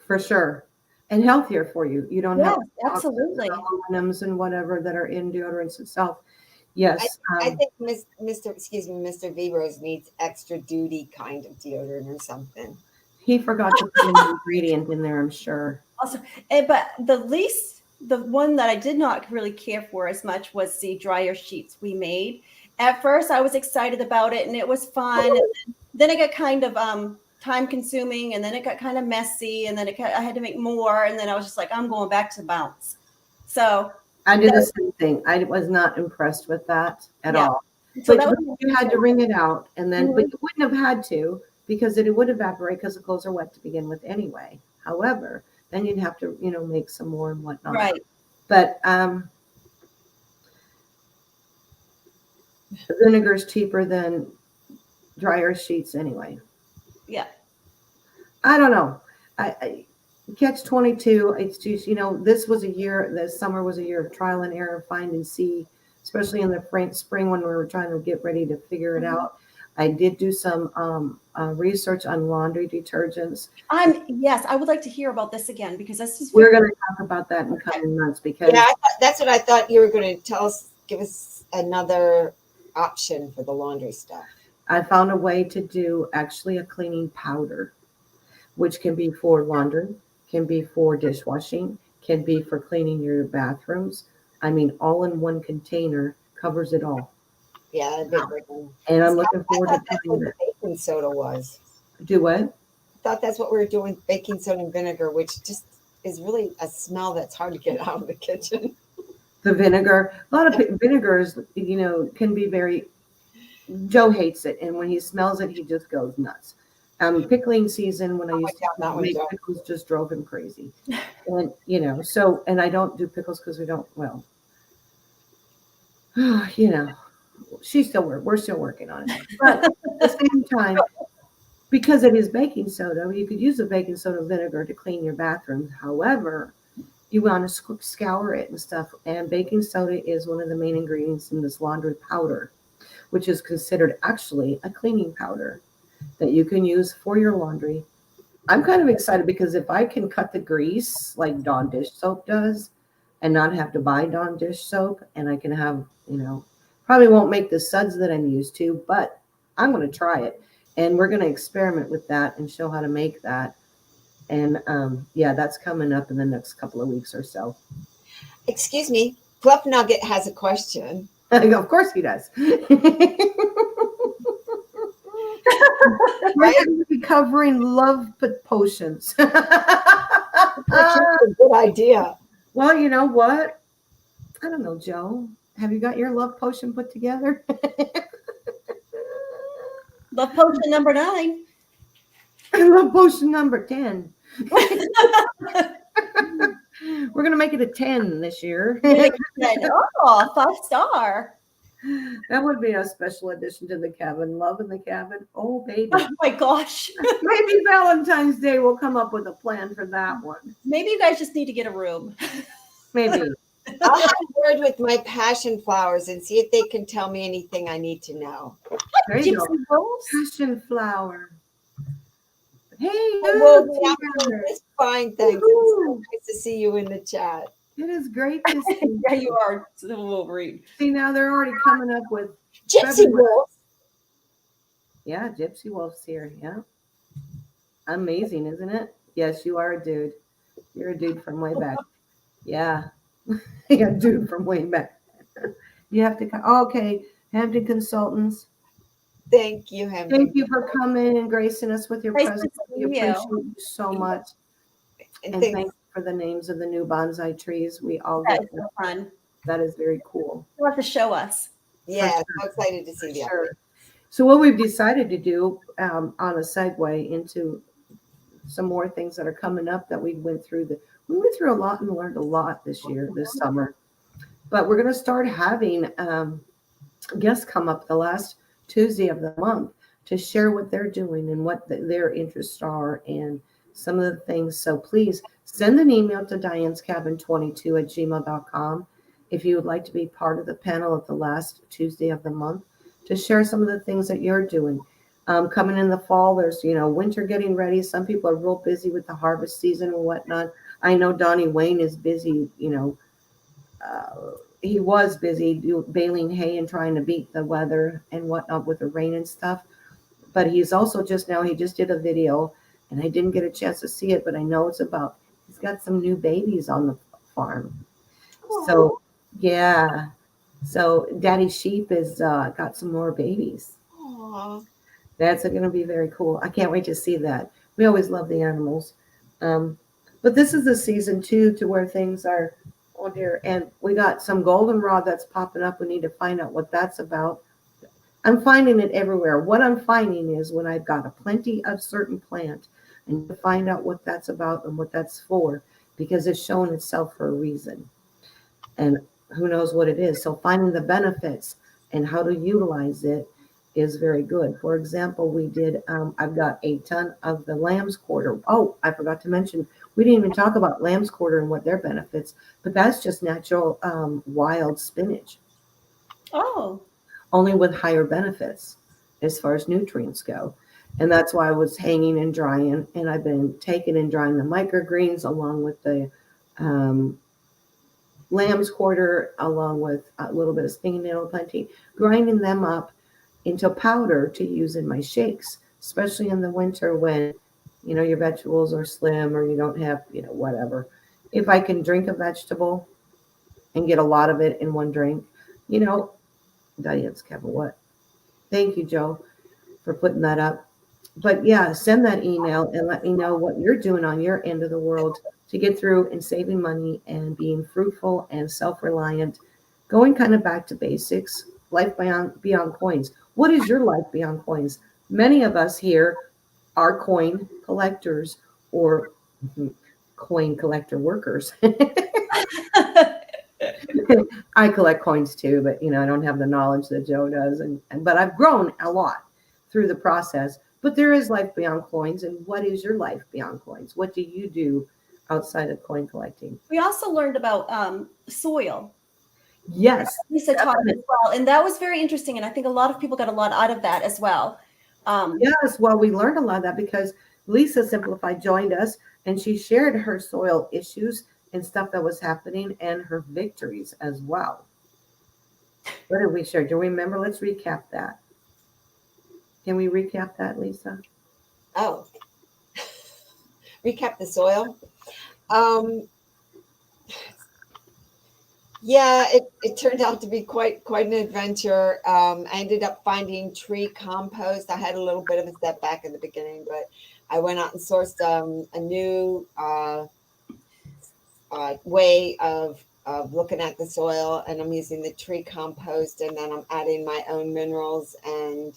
B: For sure. And healthier for you. You don't have
A: absolutely
B: aluminums and whatever that are in deodorants itself. Yes.
C: I think Mr. Vibros needs extra duty kind of deodorant or something.
B: He forgot to put an ingredient in there, I'm sure.
A: Also, but the one that I did not really care for as much was the dryer sheets we made. At first, I was excited about it and it was fun. And then it got kind of time consuming, and then it got kind of messy, and then I had to make more. And then I was just like, I'm going back to bounce. So
B: I did the same thing. I was not impressed with that at all. So you had to wring it out, and then, but you wouldn't have had to, because it would evaporate because the clothes are wet to begin with anyway. However, then you'd have to, make some more and whatnot.
A: Right.
B: But vinegar is cheaper than dryer sheets anyway.
A: Yeah.
B: I don't know. catch 22. It's just, this was a year, this summer was a year of trial and error, find and see, especially in the spring when we were trying to get ready to figure it out. I did do some research on laundry detergents.
A: Yes, I would like to hear about this again because this is.
B: We're going to talk about that in coming months because
C: that's what I thought you were going to give us another option for the laundry stuff.
B: I found a way to do actually a cleaning powder, which can be for laundry, can be for dishwashing, can be for cleaning your bathrooms. I mean, all in one container covers it all.
C: Yeah, that'd be a great one.
B: And I'm looking forward to
C: trying that. Baking soda was.
B: Do what?
C: I thought that's what we were doing with baking soda and vinegar, which just is really a smell that's hard to get out of the kitchen.
B: The vinegar, a lot of vinegars, can be very. Joe hates it, and when he smells it, he just goes nuts. Pickling season when I used to make pickles just drove him crazy, and and I don't do pickles because we don't. Well, we're still working on it, but at the same time, because it is baking soda, you could use a baking soda vinegar to clean your bathrooms. However, you want to scour it and stuff, and baking soda is one of the main ingredients in this laundry powder, which is considered actually a cleaning powder that you can use for your laundry. I'm kind of excited because if I can cut the grease like Dawn dish soap does and not have to buy Dawn dish soap, and I can have, probably won't make the suds that I'm used to, but I'm going to try it. And we're going to experiment with that and show how to make that. And that's coming up in the next couple of weeks or so.
C: Excuse me, Fluff Nugget has a question.
B: Of course he does. We're going to be covering love potions.
C: That's a good idea.
B: Well, you know what? I don't know, Joe. Have you got your love potion put together?
A: Love potion number 9.
B: Love potion number 10. We're going to make it a 10 this year.
A: Oh, 5-star.
B: That would be a special addition to the cabin. Love in the cabin. Oh, baby.
A: Oh, my gosh.
B: Maybe Valentine's Day we'll come up with a plan for that one.
A: Maybe you guys just need to get a room.
B: Maybe.
C: I'll have a word with my passion flowers and see if they can tell me anything I need to know.
B: There you go. Passion flower. Hey,
C: it's fine, thanks. It's so nice to see you in the chat.
B: It is great to see.
A: Yeah, you are. Wolverine.
B: See, now they're already coming up with
C: Gypsy Wolf.
B: Yeah, Gypsy Wolf's here. Yeah. Amazing, isn't it? Yes, you are a dude. You're a dude from way back. Yeah. Yeah, dude from way back. You have to come. Okay. Hampton Consultants.
C: Thank you, Hampton.
B: Thank you for coming and gracing us with your presence. We appreciate you so much. And thank you for the names of the new bonsai trees. We all get
A: so fun.
B: That is very cool.
A: You'll have to show us.
C: Yeah, sure. So excited to see that.
B: Sure. So what we've decided to do on a segue into some more things that are coming up that we went through a lot and learned a lot this summer. But we're going to start having guests come up the last Tuesday of the month to share what they're doing and what their interests are and some of the things. So please send an email to dianescabin22@gmail.com if you would like to be part of the panel at the last Tuesday of the month to share some of the things that you're doing. Coming in the fall, there's, winter getting ready. Some people are real busy with the harvest season and whatnot. I know Donnie Wayne is busy, he was busy baling hay and trying to beat the weather and whatnot with the rain and stuff. But he's also he just did a video, and I didn't get a chance to see it, but I know he's got some new babies on the farm. Aww. So, yeah. So Daddy Sheep has got some more babies.
C: Aww.
B: That's going to be very cool. I can't wait to see that. We always love the animals. But this is the season, too, to where things are on here. And we got some goldenrod that's popping up. We need to find out what that's about. I'm finding it everywhere. What I'm finding is when I've got a plenty of certain plant, I need to find out what that's about and what that's for, because it's showing itself for a reason. And who knows what it is. So finding the benefits and how to utilize it is very good. For example, we did, I've got a ton of the lamb's quarter. Oh, I forgot to mention, We didn't even talk about lamb's quarter and what their benefits, but that's just natural wild spinach,
A: Oh,
B: only with higher benefits as far as nutrients go. And that's why I was hanging and drying, and I've been taking and drying the microgreens along with the um, lamb's quarter, along with a little bit of stinging nettle plantain, grinding them up into powder to use in my shakes, especially in the winter when, your vegetables are slim or you don't have, whatever. If I can drink a vegetable and get a lot of it in one drink, Diane's Kevin, what? Thank you, Joe, for putting that up. But yeah, send that email and let me know what you're doing on your end of the world to get through and saving money and being fruitful and self-reliant, going kind of back to basics, life beyond coins. What is your life beyond coins? Many of us here are coin collectors or coin collector workers. I collect coins too, but I don't have the knowledge that Joe does, but I've grown a lot through the process. But there is life beyond coins, and what is your life beyond coins? What do you do outside of coin collecting?
A: we also learned about soil.
B: Yes,
A: Lisa taught as well, and that was very interesting. And I think a lot of people got a lot out of that as well.
B: Yes, well, we learned a lot of that because Lisa Simplified joined us, and she shared her soil issues and stuff that was happening and her victories as well. What did we share? Do you remember? Let's recap that. Can we recap that, Lisa?
C: Oh, recap the soil. Yeah, it turned out to be quite an adventure. I ended up finding tree compost. I had a little bit of a setback in the beginning, but I went out and sourced a new way of looking at the soil, and I'm using the tree compost, and then I'm adding my own minerals, and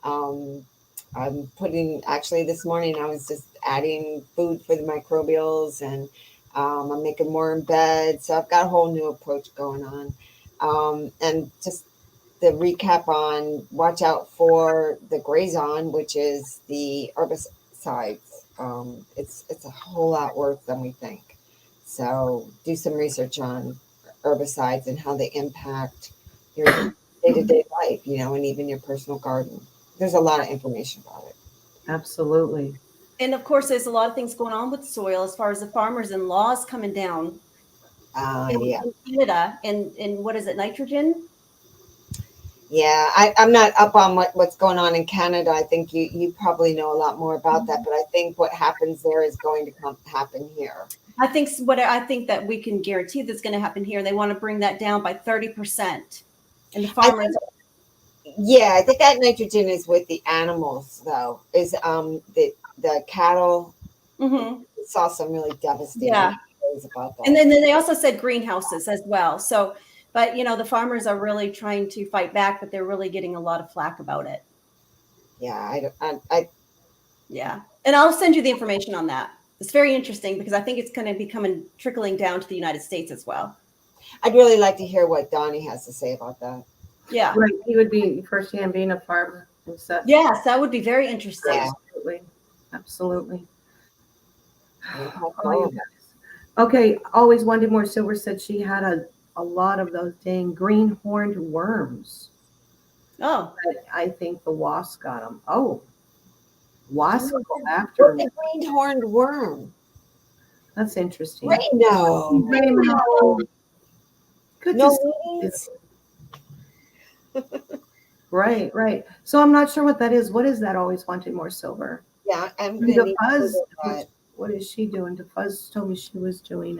C: I'm putting, actually this morning I was just adding food for the microbials, and I'm making more in bed. So I've got a whole new approach going on. And just the recap on, watch out for the grazon, which is the herbicides. It's a whole lot worse than we think. So do some research on herbicides and how they impact your day-to-day life, and even your personal garden. There's a lot of information about it.
B: Absolutely.
A: And of course, there's a lot of things going on with soil as far as the farmers and laws coming down
C: Yeah.
A: in Canada. And what is it, nitrogen?
C: Yeah, I'm not up on what's going on in Canada. I think you probably know a lot more about that, but I think what happens there is going to happen here.
A: I think that we can guarantee that's going to happen here. They want to bring that down by 30%. And the farmers.
C: I think that nitrogen is with the animals, though. Is the cattle.
A: Mm-hmm.
C: Saw some really devastating stories about that.
A: And then they also said greenhouses as well. So, but the farmers are really trying to fight back, but they're really getting a lot of flack about it.
C: Yeah,
A: yeah, and I'll send you the information on that. It's very interesting because I think it's going to be trickling down to the United States as well.
C: I'd really like to hear what Donnie has to say about that.
A: Yeah,
B: right. He would be firsthand being a farmer and stuff.
A: Yes, that would be very interesting.
B: Yeah. Absolutely. Oh, you guys. Okay, always wanted more. Silver said she had a lot of those dang green-horned worms.
A: Oh,
B: but I think the wasps got them. Oh, wasps go after
C: the green-horned worm.
B: That's interesting.
C: No.
B: Good to see you. Right. So I'm not sure what that is. What is that? Always wanted more silver.
C: Yeah, I'm going
B: to what is she doing? DeFuzz told me she was doing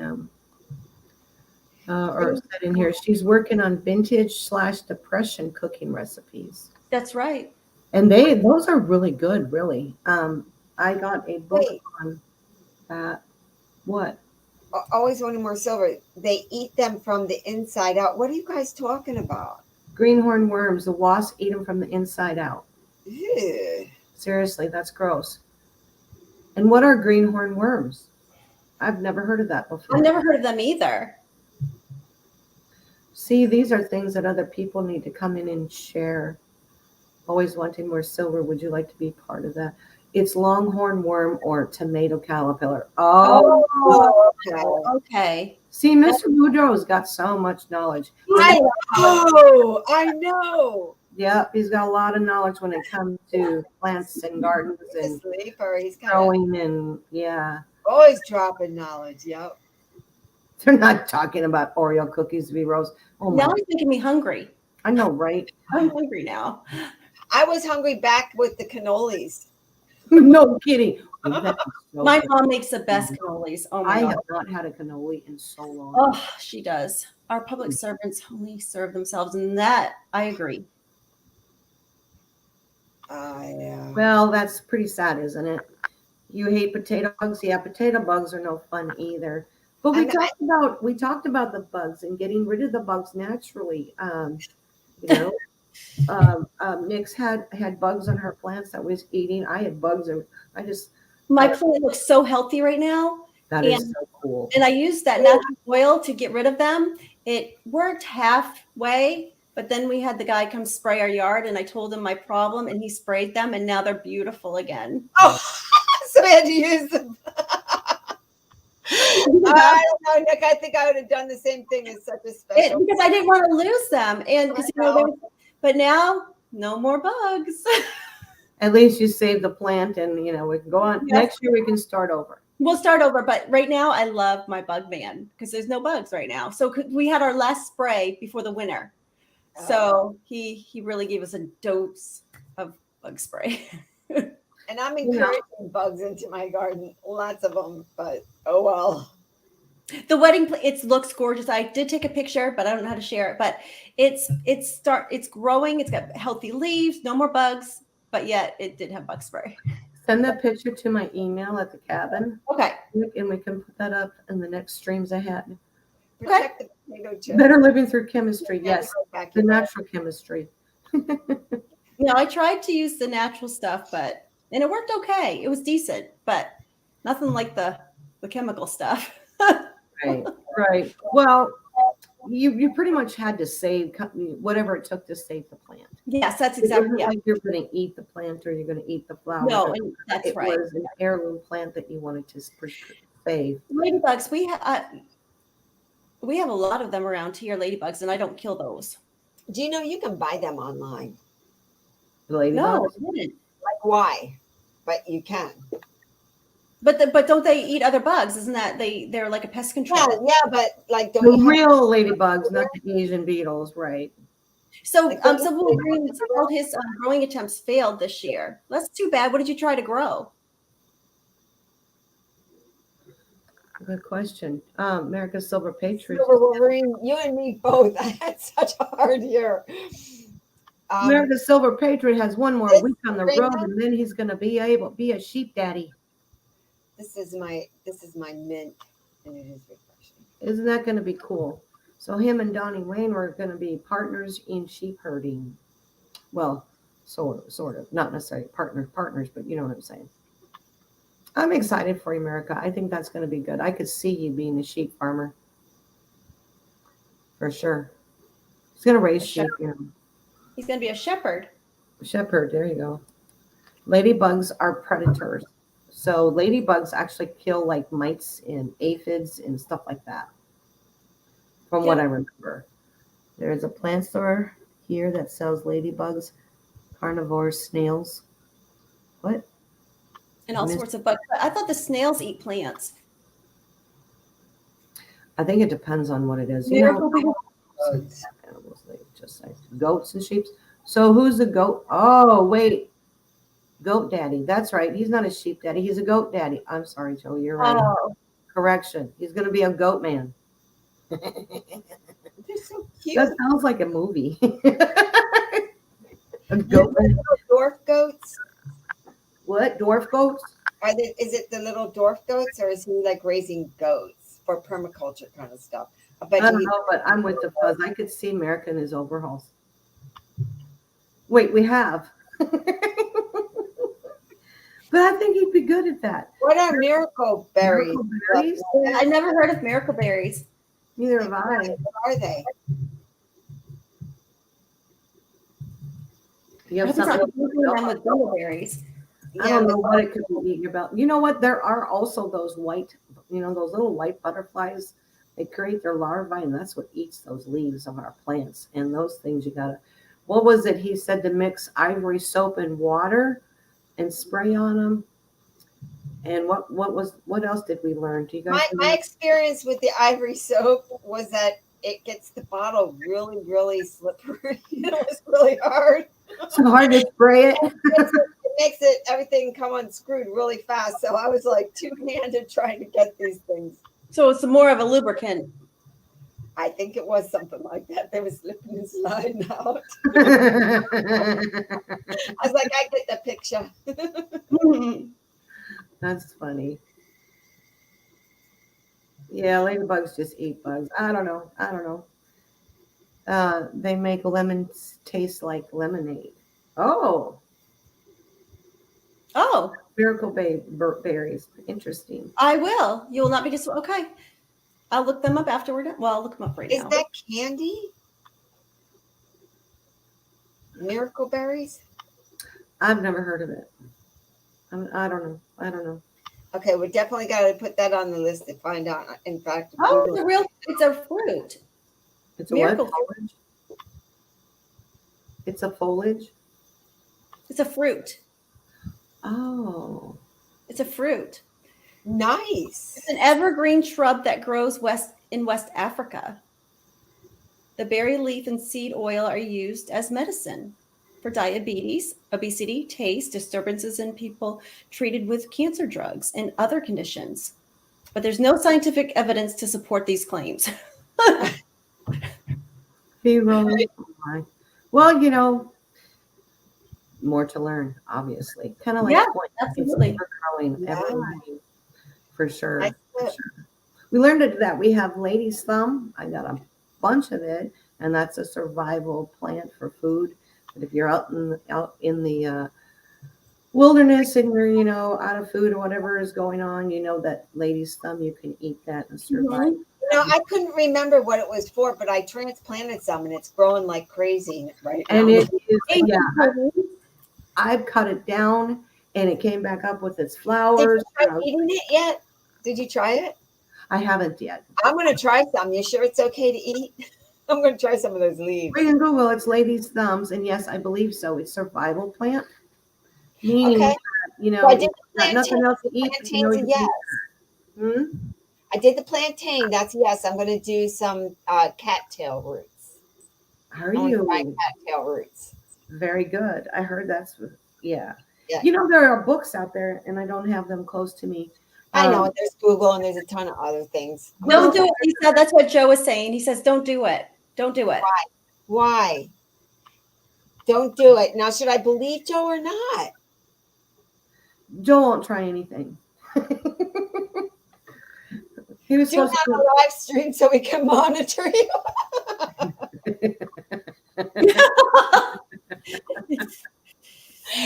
B: or said in here she's working on vintage/depression cooking recipes.
A: That's right.
B: And those are really good, really. I got a book on that. What?
C: Always wanting more silver. They eat them from the inside out. What are you guys talking about?
B: Greenhorn worms. The wasps eat them from the inside out.
C: Ew.
B: Seriously, that's gross. And what are greenhorn worms? I've never heard of that before.
A: I've never heard of them either.
B: See, these are things that other people need to come in and share. Always wanting more silver. Would you like to be part of that? It's longhorn worm or tomato caterpillar. Oh,
C: Oh,
A: Okay.
B: see, Mr. Boudreaux's got so much knowledge.
C: I know. I know.
B: Yeah, he's got a lot of knowledge when it comes to plants and gardens
C: He's a
B: and
C: sleeper. He's kind of
B: growing and yeah.
C: always dropping knowledge. Yep.
B: They're not talking about Oreo cookies to be roast. Oh my!
A: Now it's making me hungry.
B: I know, right?
A: I'm hungry now.
C: I was hungry back with the cannolis.
B: No kidding. Ooh, that is so
A: My
B: good.
A: mom makes the best cannolis. Oh my
B: I
A: god.
B: have not had a cannoli in so long.
A: Oh, she does. Our public servants only serve themselves, and that I agree.
C: Yeah.
B: Well, that's pretty sad, isn't it? You hate potato bugs? Yeah, potato bugs are no fun either. But we
C: And
B: talked about the bugs and getting rid of the bugs naturally. You know, Nyx had bugs on her plants that was eating. I had bugs, and I just
A: My plant looks so healthy right now.
B: that is so cool.
A: And I used that natural oil to get rid of them. It worked halfway, but then we had the guy come spray our yard, and I told him my problem, and he sprayed them, and now they're beautiful again.
C: Oh, so I had to use them. I don't know, Nick. I think I would have done the same thing. It's such a special.
A: Because I didn't want to lose them, and because
C: I know.
A: but now no more bugs.
B: At least you saved the plant, and we can go on.
A: Yes.
B: Next year we can start over.
A: We'll start over, but right now I love my bug man because there's no bugs right now. So we had our last spray before the winter, so he really gave us a dose of bug spray.
C: And I'm encouraging bugs into my garden, lots of them. But oh well.
A: The wedding, it looks gorgeous. I did take a picture, but I don't know how to share it. But it's growing. It's got healthy leaves, no more bugs, but yet it did have bug spray.
B: Send that picture to my email at the cabin.
A: Okay.
B: And we can put that up in the next streams ahead.
C: Protect the potato chip.
B: Better living through chemistry. Yes. The natural chemistry.
A: I tried to use the natural stuff, and it worked okay. It was decent, but nothing like the chemical stuff.
B: Right. Well, you pretty much had to save whatever it took to save the plant.
A: Yes, that's exactly.
B: Like you're going to eat the plant or you're going to eat the flower.
A: No, that's right.
B: It was an heirloom plant that you wanted to save.
A: Ladybugs, we have a lot of them around here, ladybugs, and I don't kill those.
C: Do you know you can buy them online?
B: The ladybugs?
A: No, I didn't.
C: Like why? But you can.
A: But don't they eat other bugs? Isn't that they're like a pest control?
C: Yeah, but like
B: the real ladybugs, not the Asian beetles, right?
A: So Will Green, all his growing attempts failed this year. That's too bad. What did you try to grow?
B: Good question. America's Silver Patriot.
C: Silver Wolverine, you and me both. I had such a hard year.
B: America's Silver Patriot has one more week on the road, and then he's going to be a sheep daddy.
C: This is my mint, and it is refreshing.
B: Isn't that going to be cool? So him and Donnie Wayne were going to be partners in sheep herding. Well, sort of, not necessarily partners, but you know what I'm saying. I'm excited for America. I think that's going to be good. I could see you being a sheep farmer. For sure. He's going to raise sheep.
A: He's going to be a shepherd.
B: Shepherd, there you go. Ladybugs are predators. So ladybugs actually kill like mites and aphids and stuff like that. From what I remember. There's a plant store here that sells ladybugs, carnivores, snails. What?
A: And all sorts of bugs. I thought the snails eat plants.
B: I think it depends on what it is. Just like goats and sheep. So who's the goat? Oh, wait. Goat daddy. That's right. He's not a sheep daddy. He's a goat daddy. I'm sorry, Joe. You're right. Oh. Correction. He's going to be a goat man.
C: They're so cute.
B: That sounds like a movie. A goat man.
C: Dwarf goats?
B: What? Dwarf goats?
C: Is it the little dwarf goats, or is he like raising goats for permaculture kind of stuff?
B: I don't know, but I'm with the fuzz. I could see America in his overalls. Wait, we have. But I think he'd be good at that.
C: What are miracle berries?
A: I never heard of miracle berries.
B: Neither have I.
C: What are they?
B: You have something
A: with berries.
B: I don't know what it could be eating about. You know what? There are also those white, those little white butterflies. They create their larvae, and that's what eats those leaves of our plants. And those things you gotta. What was it? He said to mix ivory soap and water and spray on them. And what else did we learn? Do you guys?
C: My experience with the ivory soap was that it gets the bottle really, really slippery. It was really hard.
B: So hard to spray it.
C: It makes everything come unscrewed really fast. So I was like two-handed trying to get these things.
A: So it's more of a lubricant.
C: I think it was something like that. They were slipping and sliding out. I was like, I get the picture.
B: That's funny. Yeah, ladybugs just eat bugs. I don't know. They make lemons taste like lemonade. Oh, miracle berries. Interesting.
A: I will. You will not be disappointed. Okay. I'll look them up afterward. Well, I'll look them up right now.
C: Is that candy? Miracle berries?
B: I've never heard of it. I don't know.
C: Okay, we definitely got to put that on the list to find out. In fact,
A: it's a fruit.
B: It's a miracle foliage. It's a foliage.
A: It's a fruit.
B: Oh,
A: it's a fruit.
C: Nice.
A: It's an evergreen shrub that grows in West Africa. The berry leaf and seed oil are used as medicine for diabetes, obesity, taste disturbances in people treated with cancer drugs and other conditions. But there's no scientific evidence to support these claims.
B: Well, more to learn, obviously. Kind of like
A: absolutely.
B: Growing every day, for sure. We learned that we have lady's thumb. I got a bunch of it, and that's a survival plant for food. But if you're out in the wilderness and you're out of food or whatever is going on, that lady's thumb, you can eat that and survive.
C: I couldn't remember what it was for, but I transplanted some and it's growing like crazy right now.
B: And it is, I've cut it down and it came back up with its flowers.
C: Did you try eating it yet? Did you try it?
B: I haven't yet.
C: I'm going to try some. You sure it's okay to eat? I'm going to try some of those leaves.
B: We can Google it's lady's thumbs, and yes, I believe so. It's survival plant. Meaning,
C: so
B: I did nothing else to eat.
C: Yes. I did the plantain. That's yes. I'm going to do some cattail roots.
B: Are you?
C: Cattail roots.
B: Very good. I heard that's yeah. There are books out there, and I don't have them close to me.
C: I know. There's Google, and there's a ton of other things.
A: Don't do it, Lisa. That's what Joe was saying. He says, "Don't do it. Don't do it."
C: Why? Don't do it. Now, should I believe Joe or not?
B: Joe won't try anything. He was supposed
C: to a live stream so we can monitor you.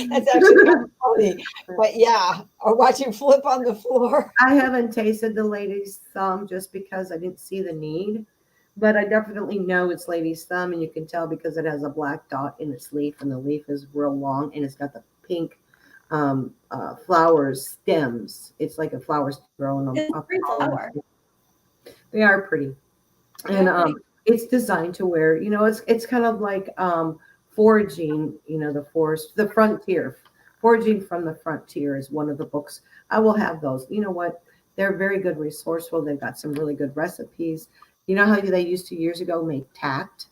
C: That's actually kind of funny. But yeah, or watch him flip on the floor.
B: I haven't tasted the lady's thumb just because I didn't see the need. But I definitely know it's lady's thumb, and you can tell because it has a black dot in its leaf, and the leaf is real long, and it's got the pink flowers, stems. It's like a flower growing on top.
A: Flower.
B: They are pretty, and it's designed to wear. It's kind of like foraging. The forest, the frontier. Foraging from the Frontier is one of the books. I will have those. You know what? They're very good, resourceful. They've got some really good recipes. You know how they used to years ago make tact?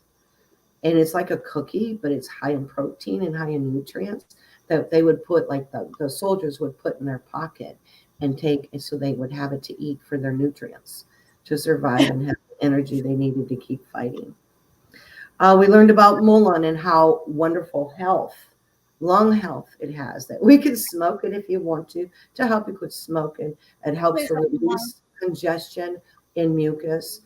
B: And it's like a cookie, but it's high in protein and high in nutrients that they would put, like the soldiers would put in their pocket and take, so they would have it to eat for their nutrients to survive and have the energy they needed to keep fighting. We learned about mullein and how wonderful lung health it has, that we can smoke it if you want to help you quit smoking. It helps to reduce congestion in mucus.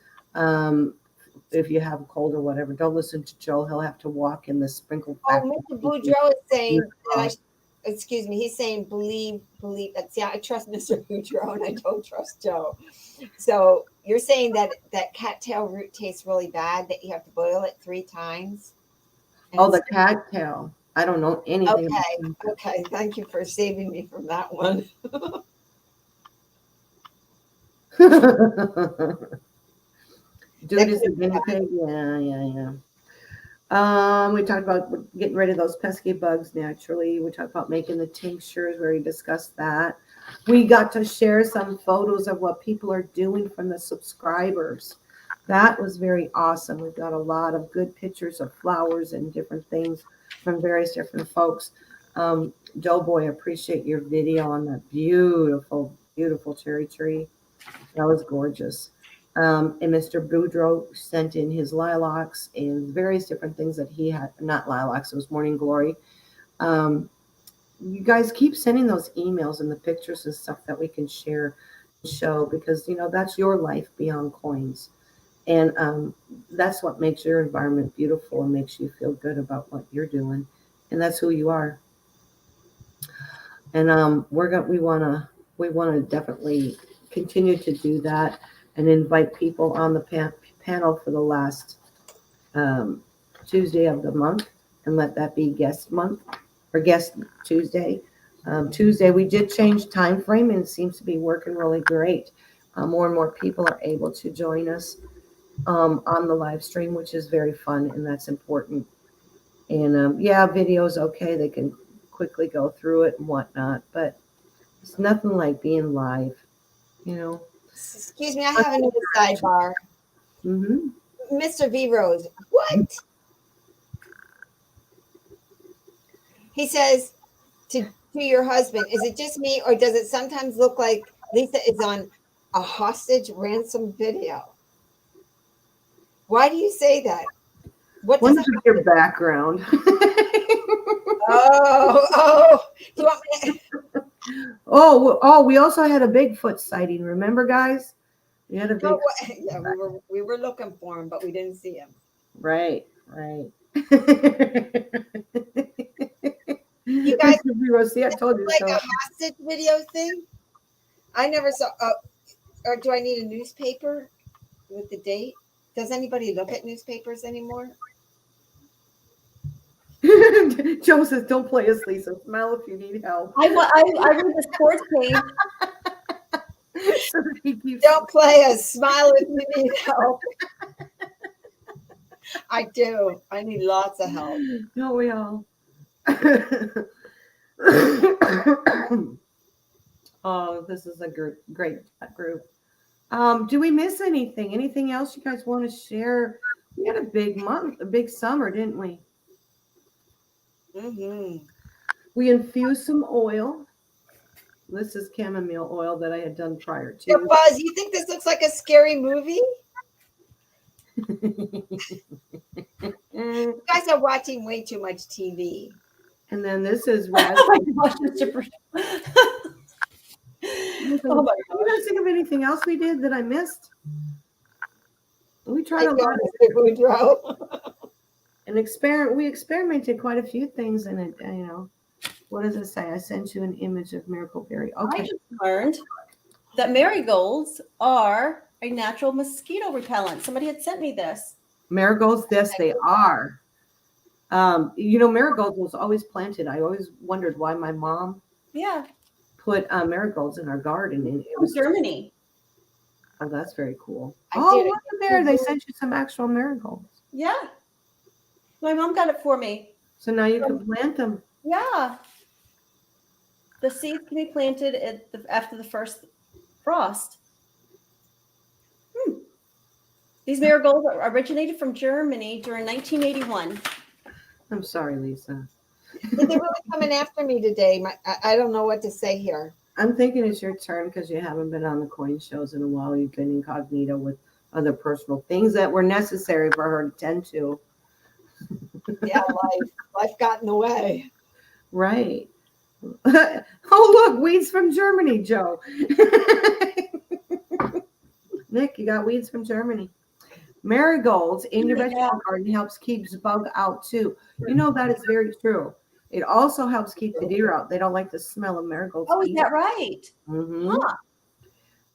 B: If you have a cold or whatever, don't listen to Joe. He'll have to walk in the sprinkle factory.
C: Mr. Boudreaux is saying that excuse me, he's saying believe. Yeah, I trust Mr. Boudreaux and I don't trust Joe. So you're saying that cattail root tastes really bad, that you have to boil it 3 times?
B: Oh, the cattail. I don't know anything.
C: Okay. Thank you for saving me from that one.
B: Dude is the guinea pig. Yeah. We talked about getting rid of those pesky bugs naturally. We talked about making the tinctures. We already discussed that. We got to share some photos of what people are doing from the subscribers. That was very awesome. We've got a lot of good pictures of flowers and different things from various different folks. Doughboy, appreciate your video on that beautiful, beautiful cherry tree. That was gorgeous. And Mr. Boudreaux sent in his lilacs and various different things that he had. Not lilacs, it was morning glory. You guys keep sending those emails and the pictures and stuff that we can share and show, because that's your life beyond coins. And that's what makes your environment beautiful and makes you feel good about what you're doing. And that's who you are. And we want to definitely continue to do that and invite people on the panel for the last Tuesday of the month, and let that be guest month or guest Tuesday. Tuesday we did change time frame, and it seems to be working really great. More and more people are able to join us on the live stream, which is very fun, and that's important. And video's okay. They can quickly go through it and whatnot, but it's nothing like being live,
C: Excuse me, I have another sidebar.
B: Mm-hmm.
C: Mr. V Rose, what? He says to your husband, is it just me, or does it sometimes look like Lisa is on a hostage ransom video? Why do you say that? What does
B: What's your background?
C: Oh, do you want me to...
B: Oh, we also had a Bigfoot sighting. Remember, guys? We had a Bigfoot.
C: Yeah, we were looking for him, but we didn't see him.
B: Right.
C: You guys,
B: see, I told you
C: like
B: so.
C: a hostage video thing? I never saw. Or do I need a newspaper with the date? Does anybody look at newspapers anymore?
B: Joe says, "Don't play us, Lisa. Smile if you need help."
A: I read the sports page.
B: So he keeps...
C: Don't play us. Smile if you need help. I do. I need lots of help.
B: Don't we all? Oh, this is a great group. Do we miss anything? Anything else you guys want to share? We had a big month, a big summer, didn't we?
C: Mm-hmm.
B: We infused some oil. This is chamomile oil that I had done prior to.
C: Yeah, Buzz, you think this looks like a scary movie? You guys are watching way too much TV.
B: And then this is
A: Oh my gosh, Mr.
B: Oh my gosh. You guys think of anything else we did that I missed? We tried a lot and we experimented quite a few things in it. What does it say? I sent you an image of miracle berry. Okay.
A: I just learned that marigolds are a natural mosquito repellent. Somebody had sent me this.
B: Marigolds, yes, they are. Marigolds was always planted. I always wondered why my mom put marigolds in our garden. And it was
A: Germany.
B: Oh, that's very cool. Look at there. They sent you some actual marigolds.
A: Yeah. My mom got it for me.
B: So now you can plant them.
A: Yeah. The seeds can be planted after the first frost. These marigolds originated from Germany during 1981.
B: I'm sorry, Lisa.
C: They're really coming after me today. I don't know what to say here.
B: I'm thinking it's your turn because you haven't been on the coin shows in a while. You've been incognito with other personal things that were necessary for her to tend to.
C: Yeah, life got in the way.
B: Right. Oh, look, weeds from Germany, Joe. Nick, you got weeds from Germany. Marigolds in your vegetable garden helps keep the bug out too. That is very true. It also helps keep the deer out. They don't like the smell of marigolds.
A: Oh, is that right?
B: Mm-hmm.
A: Huh.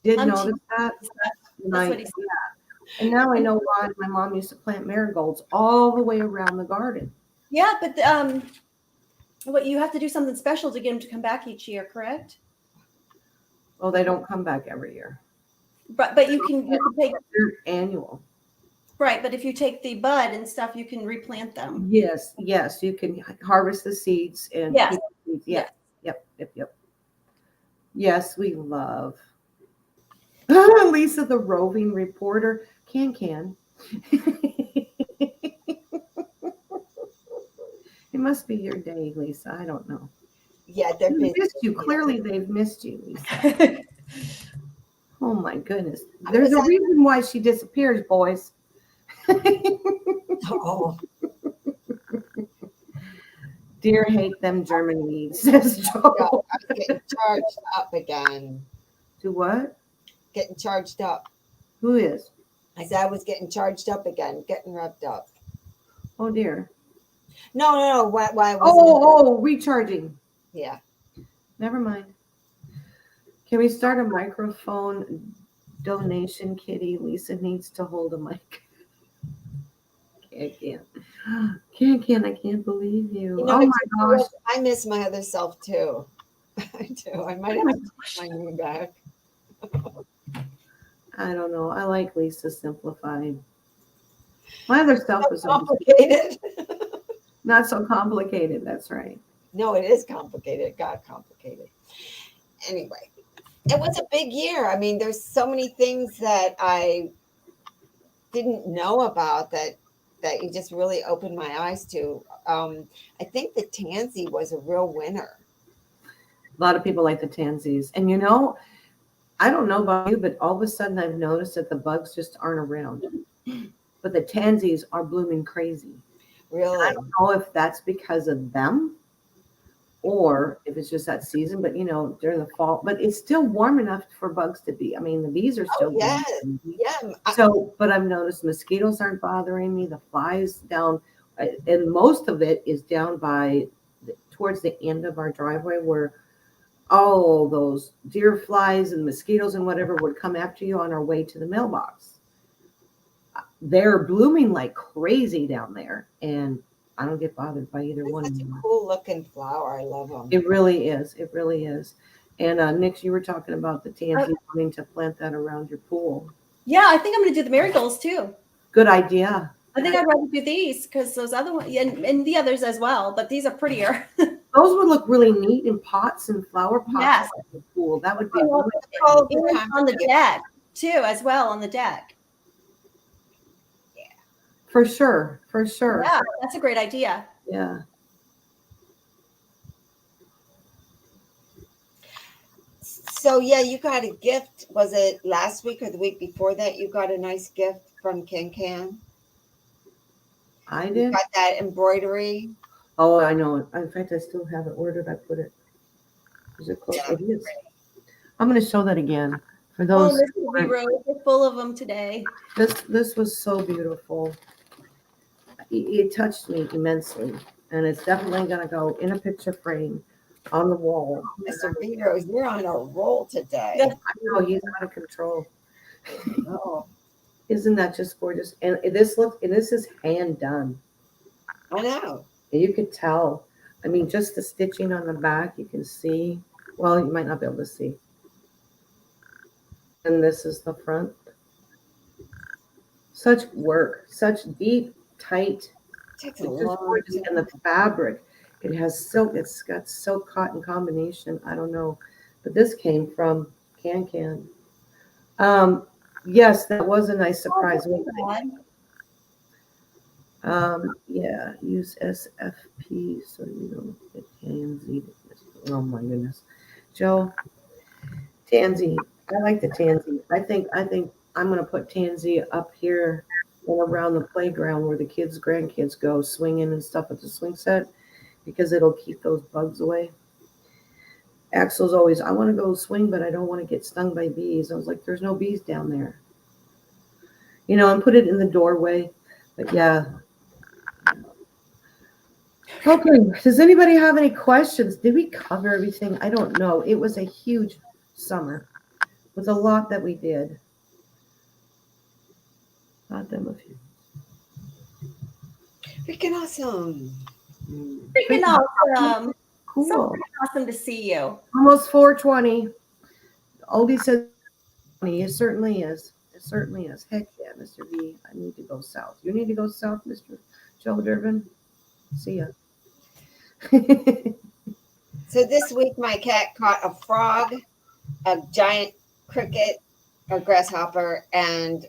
B: Did notice that?
A: That's what he said.
B: And now I know why my mom used to plant marigolds all the way around the garden.
A: Yeah, but What, you have to do something special to get them to come back each year, correct?
B: Oh, they don't come back every year.
A: But you can take,
B: They're annual.
A: right, but if you take the bud and stuff, you can replant them.
B: Yes, yes, you can harvest the seeds and
A: Yes.
B: keep the seeds. Yeah, yep. Yes, we love Lisa, the roving reporter. Can. It must be your day, Lisa. I don't know.
C: Yeah, they're
B: They
C: busy.
B: missed you. Clearly, they've missed you, Lisa. Oh my goodness. There's a reason why she disappears, boys.
C: Oh,
B: Dear hate them German weeds, says Joe.
C: no, I'm getting charged up again.
B: To what?
C: Getting charged up.
B: Who is?
C: I said I was getting charged up again, getting revved up.
B: Oh dear.
C: No. Why was
B: Oh, recharging.
C: Yeah.
B: Never mind. Can we start a microphone donation, Kitty? Lisa needs to hold a mic. Can. I can't believe you.
C: You know,
B: Oh my gosh.
C: I miss my other self too. I do. I might have to take my name back.
B: I don't know. I like Lisa simplified. My other self is
C: Complicated.
B: not so complicated. That's right.
C: No, it is complicated. It got complicated. Anyway, it was a big year. I mean, there's so many things that I didn't know about that you just really opened my eyes to. I think the tansy was a real winner.
B: A lot of people like the tansies. And you know, I don't know about you, but all of a sudden I've noticed that the bugs just aren't around. But the tansies are blooming crazy.
C: Really?
B: I don't know if that's because of them or if it's just that season, but you know, during the fall, but it's still warm enough for bugs to be. I mean, the bees are still
C: Oh, yeah.
B: So, but I've noticed mosquitoes aren't bothering me. The flies down, and most of it is down by towards the end of our driveway where all those deer flies and mosquitoes and whatever would come after you on our way to the mailbox. They're blooming like crazy down there, and I don't get bothered by either one.
C: It's such a cool looking flower. I love them.
B: It really is. It really is. And Nick, you were talking about the tansy wanting to plant that around your pool.
A: Yeah, I think I'm going to do the marigolds too.
B: Good idea.
A: I think I'd rather do these because those other ones, and the others as well, but these are prettier.
B: Those would look really neat in pots and flower pots
A: Yes.
B: in the pool. That would be
A: And
B: really
A: on the deck too, as well on the deck.
B: for sure. For sure.
A: Yeah, that's a great idea.
B: Yeah.
C: So yeah, you got a gift. Was it last week or the week before that? You got a nice gift from Can.
B: I
C: You
B: did.
C: got that embroidery.
B: Oh, I know. In fact, I still have it. Where did I put it? Is it close?
C: Yeah.
B: It is. I'm going to show that again for
A: Oh,
B: those.
A: this is we wrote. We're full of them today.
B: This was so beautiful. It touched me immensely, and it's definitely going to go in a picture frame on the wall.
C: Mr. Peters, you're on a roll today.
A: That's
B: I know he's out of control.
C: Oh,
B: Isn't that just gorgeous? And this is hand done.
C: I know.
B: And you could tell. I mean, just the stitching on the back, you can see. Well, you might not be able to see. And this is the front. Such work, such deep, tight.
C: Takes
B: It's
C: a
B: just
C: long
B: gorgeous. And the fabric, it has silk. It's got silk cotton combination. I don't know, but this came from Can. Yes, that was a nice surprise. Yeah, use SFP so you don't get tansy. Oh my goodness, Joe, tansy. I like the tansy. I think I'm gonna put tansy up here and around the playground where the kids, grandkids go swinging and stuff at the swing set because it'll keep those bugs away. Axel's always, I want to go swing, but I don't want to get stung by bees. I was like, there's no bees down there, you know, and put it in the doorway. But yeah. Okay, does anybody have any questions? Did we cover everything? I don't know. It was a huge summer with a lot that we did. Not them a few.
C: Freaking awesome.
A: Freaking awesome.
B: Cool.
A: awesome to see you.
B: Almost 4:20. Oldie says it certainly is. It certainly is. Heck yeah, Mr. V. I need to go south. You need to go south, Mr. Joe Durbin. See ya.
C: So this week, my cat caught a frog, a giant cricket, a grasshopper, and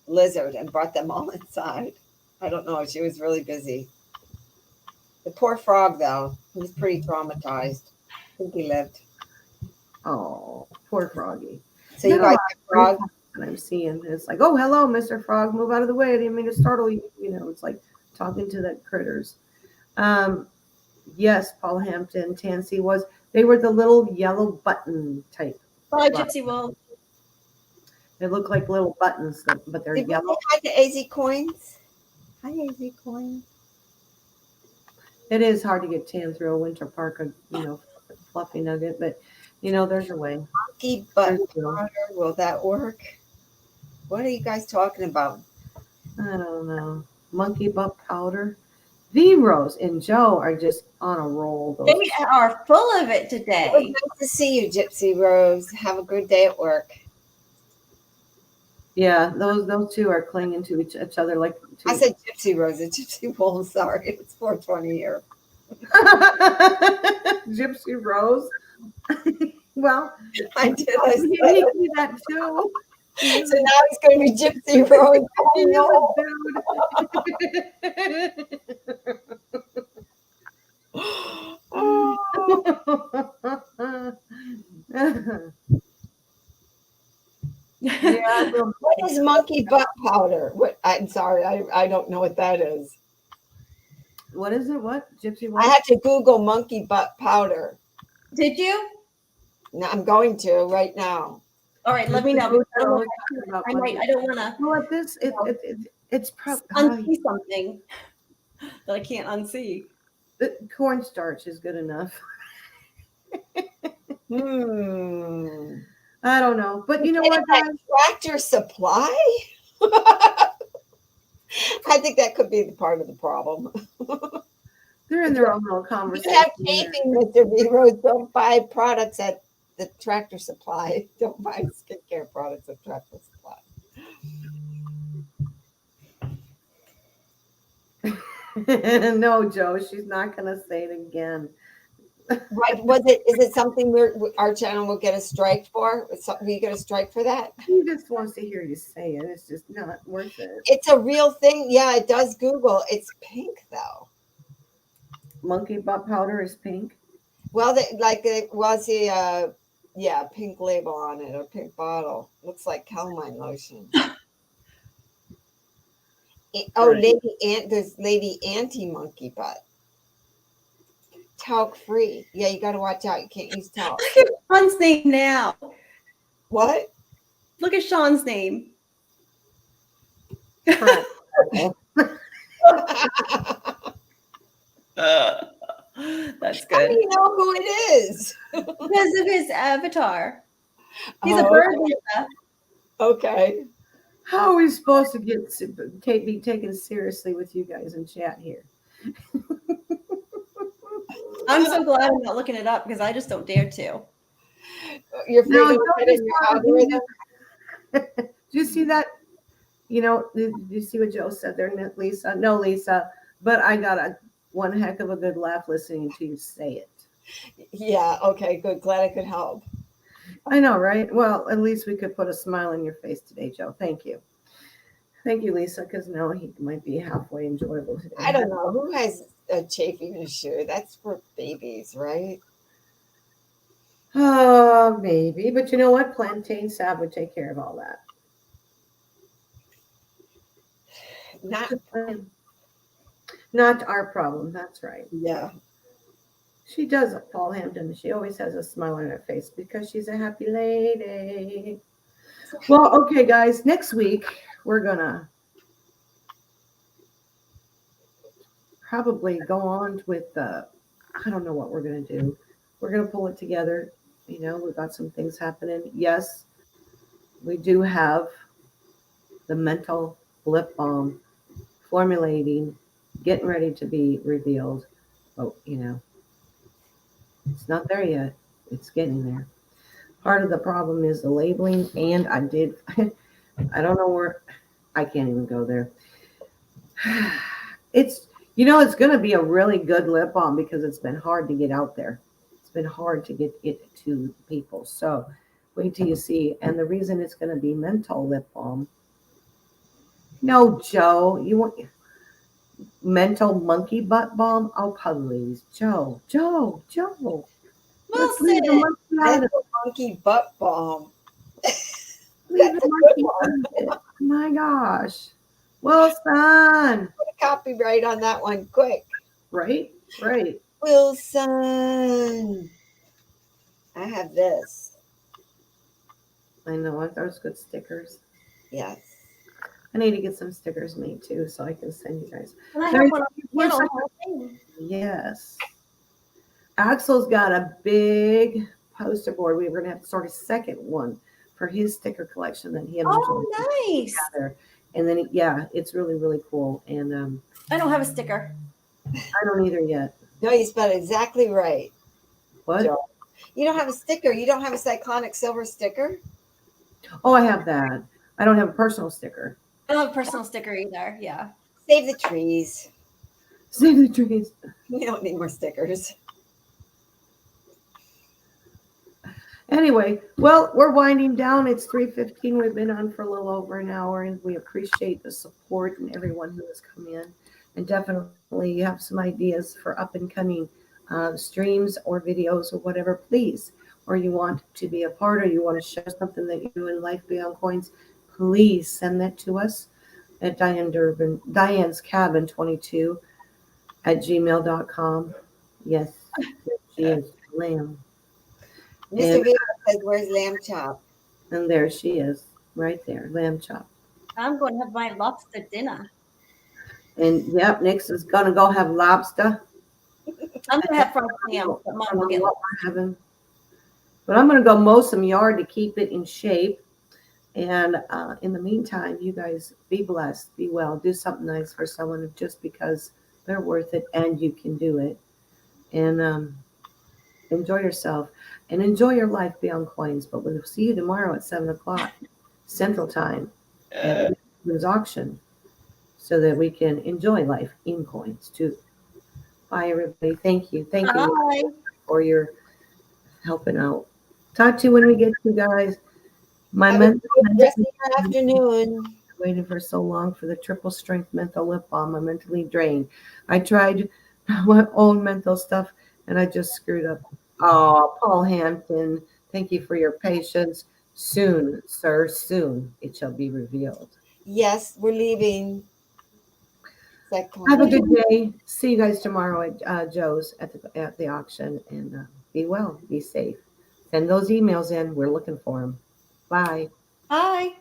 C: lizard, and brought them all inside. I don't know. She was really busy. The poor frog, though, he was pretty traumatized. I think he lived.
B: Oh, poor Froggy.
C: So you like the frog?
B: And I'm seeing it's like, oh, hello, Mr. Frog, move out of the way. I didn't mean to startle you. You know, it's like talking to the critters. Yes, Paul Hampton, Tansy was. They were the little yellow button type.
A: Bye, Gypsy Wolf.
B: They look like little buttons, but they're
C: Did we
B: yellow.
C: say hi to AZ Coins? Hi, AZ Coins.
B: It is hard to get tan through a winter park, fluffy nugget, but there's a way.
C: Monkey butt powder. Will that work? What are you guys talking about?
B: I don't know. Monkey butt powder. V Rose and Joe are just on a roll.
A: They are full of it today.
C: It was nice to see you, Gypsy Rose. Have a good day at work.
B: Yeah, those two are clinging to each other like.
C: I said Gypsy Rose, it's Gypsy Wolf. Sorry, it's 420 here.
B: Gypsy Rose. Well,
C: I did.
B: I see that too.
C: So now it's going to be Gypsy Rose.
B: Yeah,
C: what is monkey butt powder? What? I'm sorry, I don't know what that is.
B: What is it? What? Gypsy
C: I
B: what?
C: had to Google monkey butt powder.
A: Did you?
C: Now I'm going to right now.
A: All right, let me know. I don't
B: about
A: want to.
B: You know what? It's probably
A: unsee something that I can't unsee.
B: cornstarch is good enough.
C: I
B: don't know, but you know what, guys?
C: Tractor Supply. I think that could be the part of the problem.
B: They're in their own little conversation.
C: You have chafing, Mr. V Rose. Don't buy products at the Tractor Supply. Don't buy skincare products at Tractor Supply.
B: No, Joe, she's not going to say it again.
C: Right? Is it something our channel will get a strike for? Will you get a strike for that?
B: He just wants to hear you say it. It's just not worth it.
C: It's a real thing. Yeah, it does Google. It's pink though.
B: Monkey butt powder is pink.
C: Well, it was a pink label on it, or pink bottle. Looks like calamine lotion. There's Lady Anti Monkey Butt. Talc free. Yeah, you got to watch out. You can't use talc.
A: Look at Sean's name now.
C: What?
A: Look at Sean's name.
C: That's good. How do you know who it is?
A: Because of his avatar. He's a bird.
C: Okay.
B: How are we supposed to be taken seriously with you guys in chat here?
A: I'm so glad I'm not looking it up because I just don't dare to.
C: You're free to put it in your algorithm.
B: Do you see that? Did you see what Joe said there, Lisa? No, Lisa, but I got one heck of a good laugh listening to you say it.
C: Yeah, okay, good. Glad I could help.
B: I know, right? Well, at least we could put a smile on your face today, Joe. Thank you. Thank you, Lisa, because now he might be halfway enjoyable today.
C: I don't know. Who has a chafing issue? That's for babies, right?
B: Maybe. But you know what? Plantain salve would take care of all that. Not our problem. That's right.
C: Yeah.
B: She does, Paul Hampton. She always has a smile on her face because she's a happy lady. Well, okay, guys. Next week, we're going to probably go on with I don't know what we're going to do. We're going to pull it together. We've got some things happening. Yes, we do have the mental lip balm formulating, getting ready to be revealed. Oh, It's not there yet. It's getting there. Part of the problem is the labeling, and I did, I don't know where, I can't even go there. It's, it's going to be a really good lip balm because it's been hard to get out there. It's been hard to get it to people. So wait till you see. And the reason it's going to be menthol lip balm. No, Joe, you want menthol monkey butt balm? Oh, please, Joe. Let's leave the
A: Wilson.
B: monkey out of it.
C: That's a monkey butt balm.
B: Leave
C: That's
B: the
C: a
B: monkey
C: good
B: out
C: one.
B: of it. My gosh. Wilson.
C: Put a copyright on that one, quick.
B: Right.
C: Wilson. I have this.
B: I know. Aren't those good stickers?
C: Yes.
B: I need to get some stickers made too, so I can send you guys.
A: And I
B: There
A: have
B: you
A: one
B: go.
A: on the panel, the whole thing.
B: Yes. Axel's got a big poster board. We were going to have to start a second one for his sticker collection that he and
A: Oh, nice.
B: together. And then, it's really, really cool. And
A: I don't have a sticker.
B: I don't either yet.
C: No, you spelled it exactly right.
B: What?
C: Joe. You don't have a sticker. You don't have a Cyclonic silver sticker?
B: Oh, I have that. I don't have a personal sticker.
A: I don't have a personal sticker either. Yeah.
C: Save the trees.
B: Save the trees.
C: We don't need more stickers.
B: Anyway, well, we're winding down. It's 3:15. We've been on for a little over an hour, and we appreciate the support and everyone who has come in. And definitely, you have some ideas for up and coming streams or videos or whatever, please. Or you want to be a part, or you want to share something that you do in Life Beyond Coins, please send that to us at Diane's Cabin 22 at gmail.com. Yes, she is lamb.
C: Mr. Vito says, where's lamb chop?
B: And there she is, right there, lamb chop.
A: I'm going to have my lobster dinner.
B: And yep, Nix is gonna go have lobster.
A: I'm going to have fried ham, but Mom will get
B: What we're having. But I'm gonna go mow some yard to keep it in shape. And in the meantime, you guys be blessed, be well, do something nice for someone just because they're worth it and you can do it. And enjoy yourself and enjoy your life beyond coins. But we'll see you tomorrow at 7:00 Central Time at the auction so that we can enjoy life in coins too. Bye, everybody. Thank you. Thank you
A: Bye.
B: for your helping out. Talk to you when we get to, guys. My
C: Have a
B: mental
C: good rest of your afternoon.
B: waiting for so long for the triple strength menthol lip balm. I'm mentally drained. I tried my own menthol stuff and I just screwed up. Oh, Paul Hampton, thank you for your patience. Soon, sir, soon it shall be revealed.
C: Yes, we're leaving.
B: Have a good day. See you guys tomorrow at Joe's at the auction, and be well, be safe. Send those emails in. We're looking for them. Bye.
A: Bye.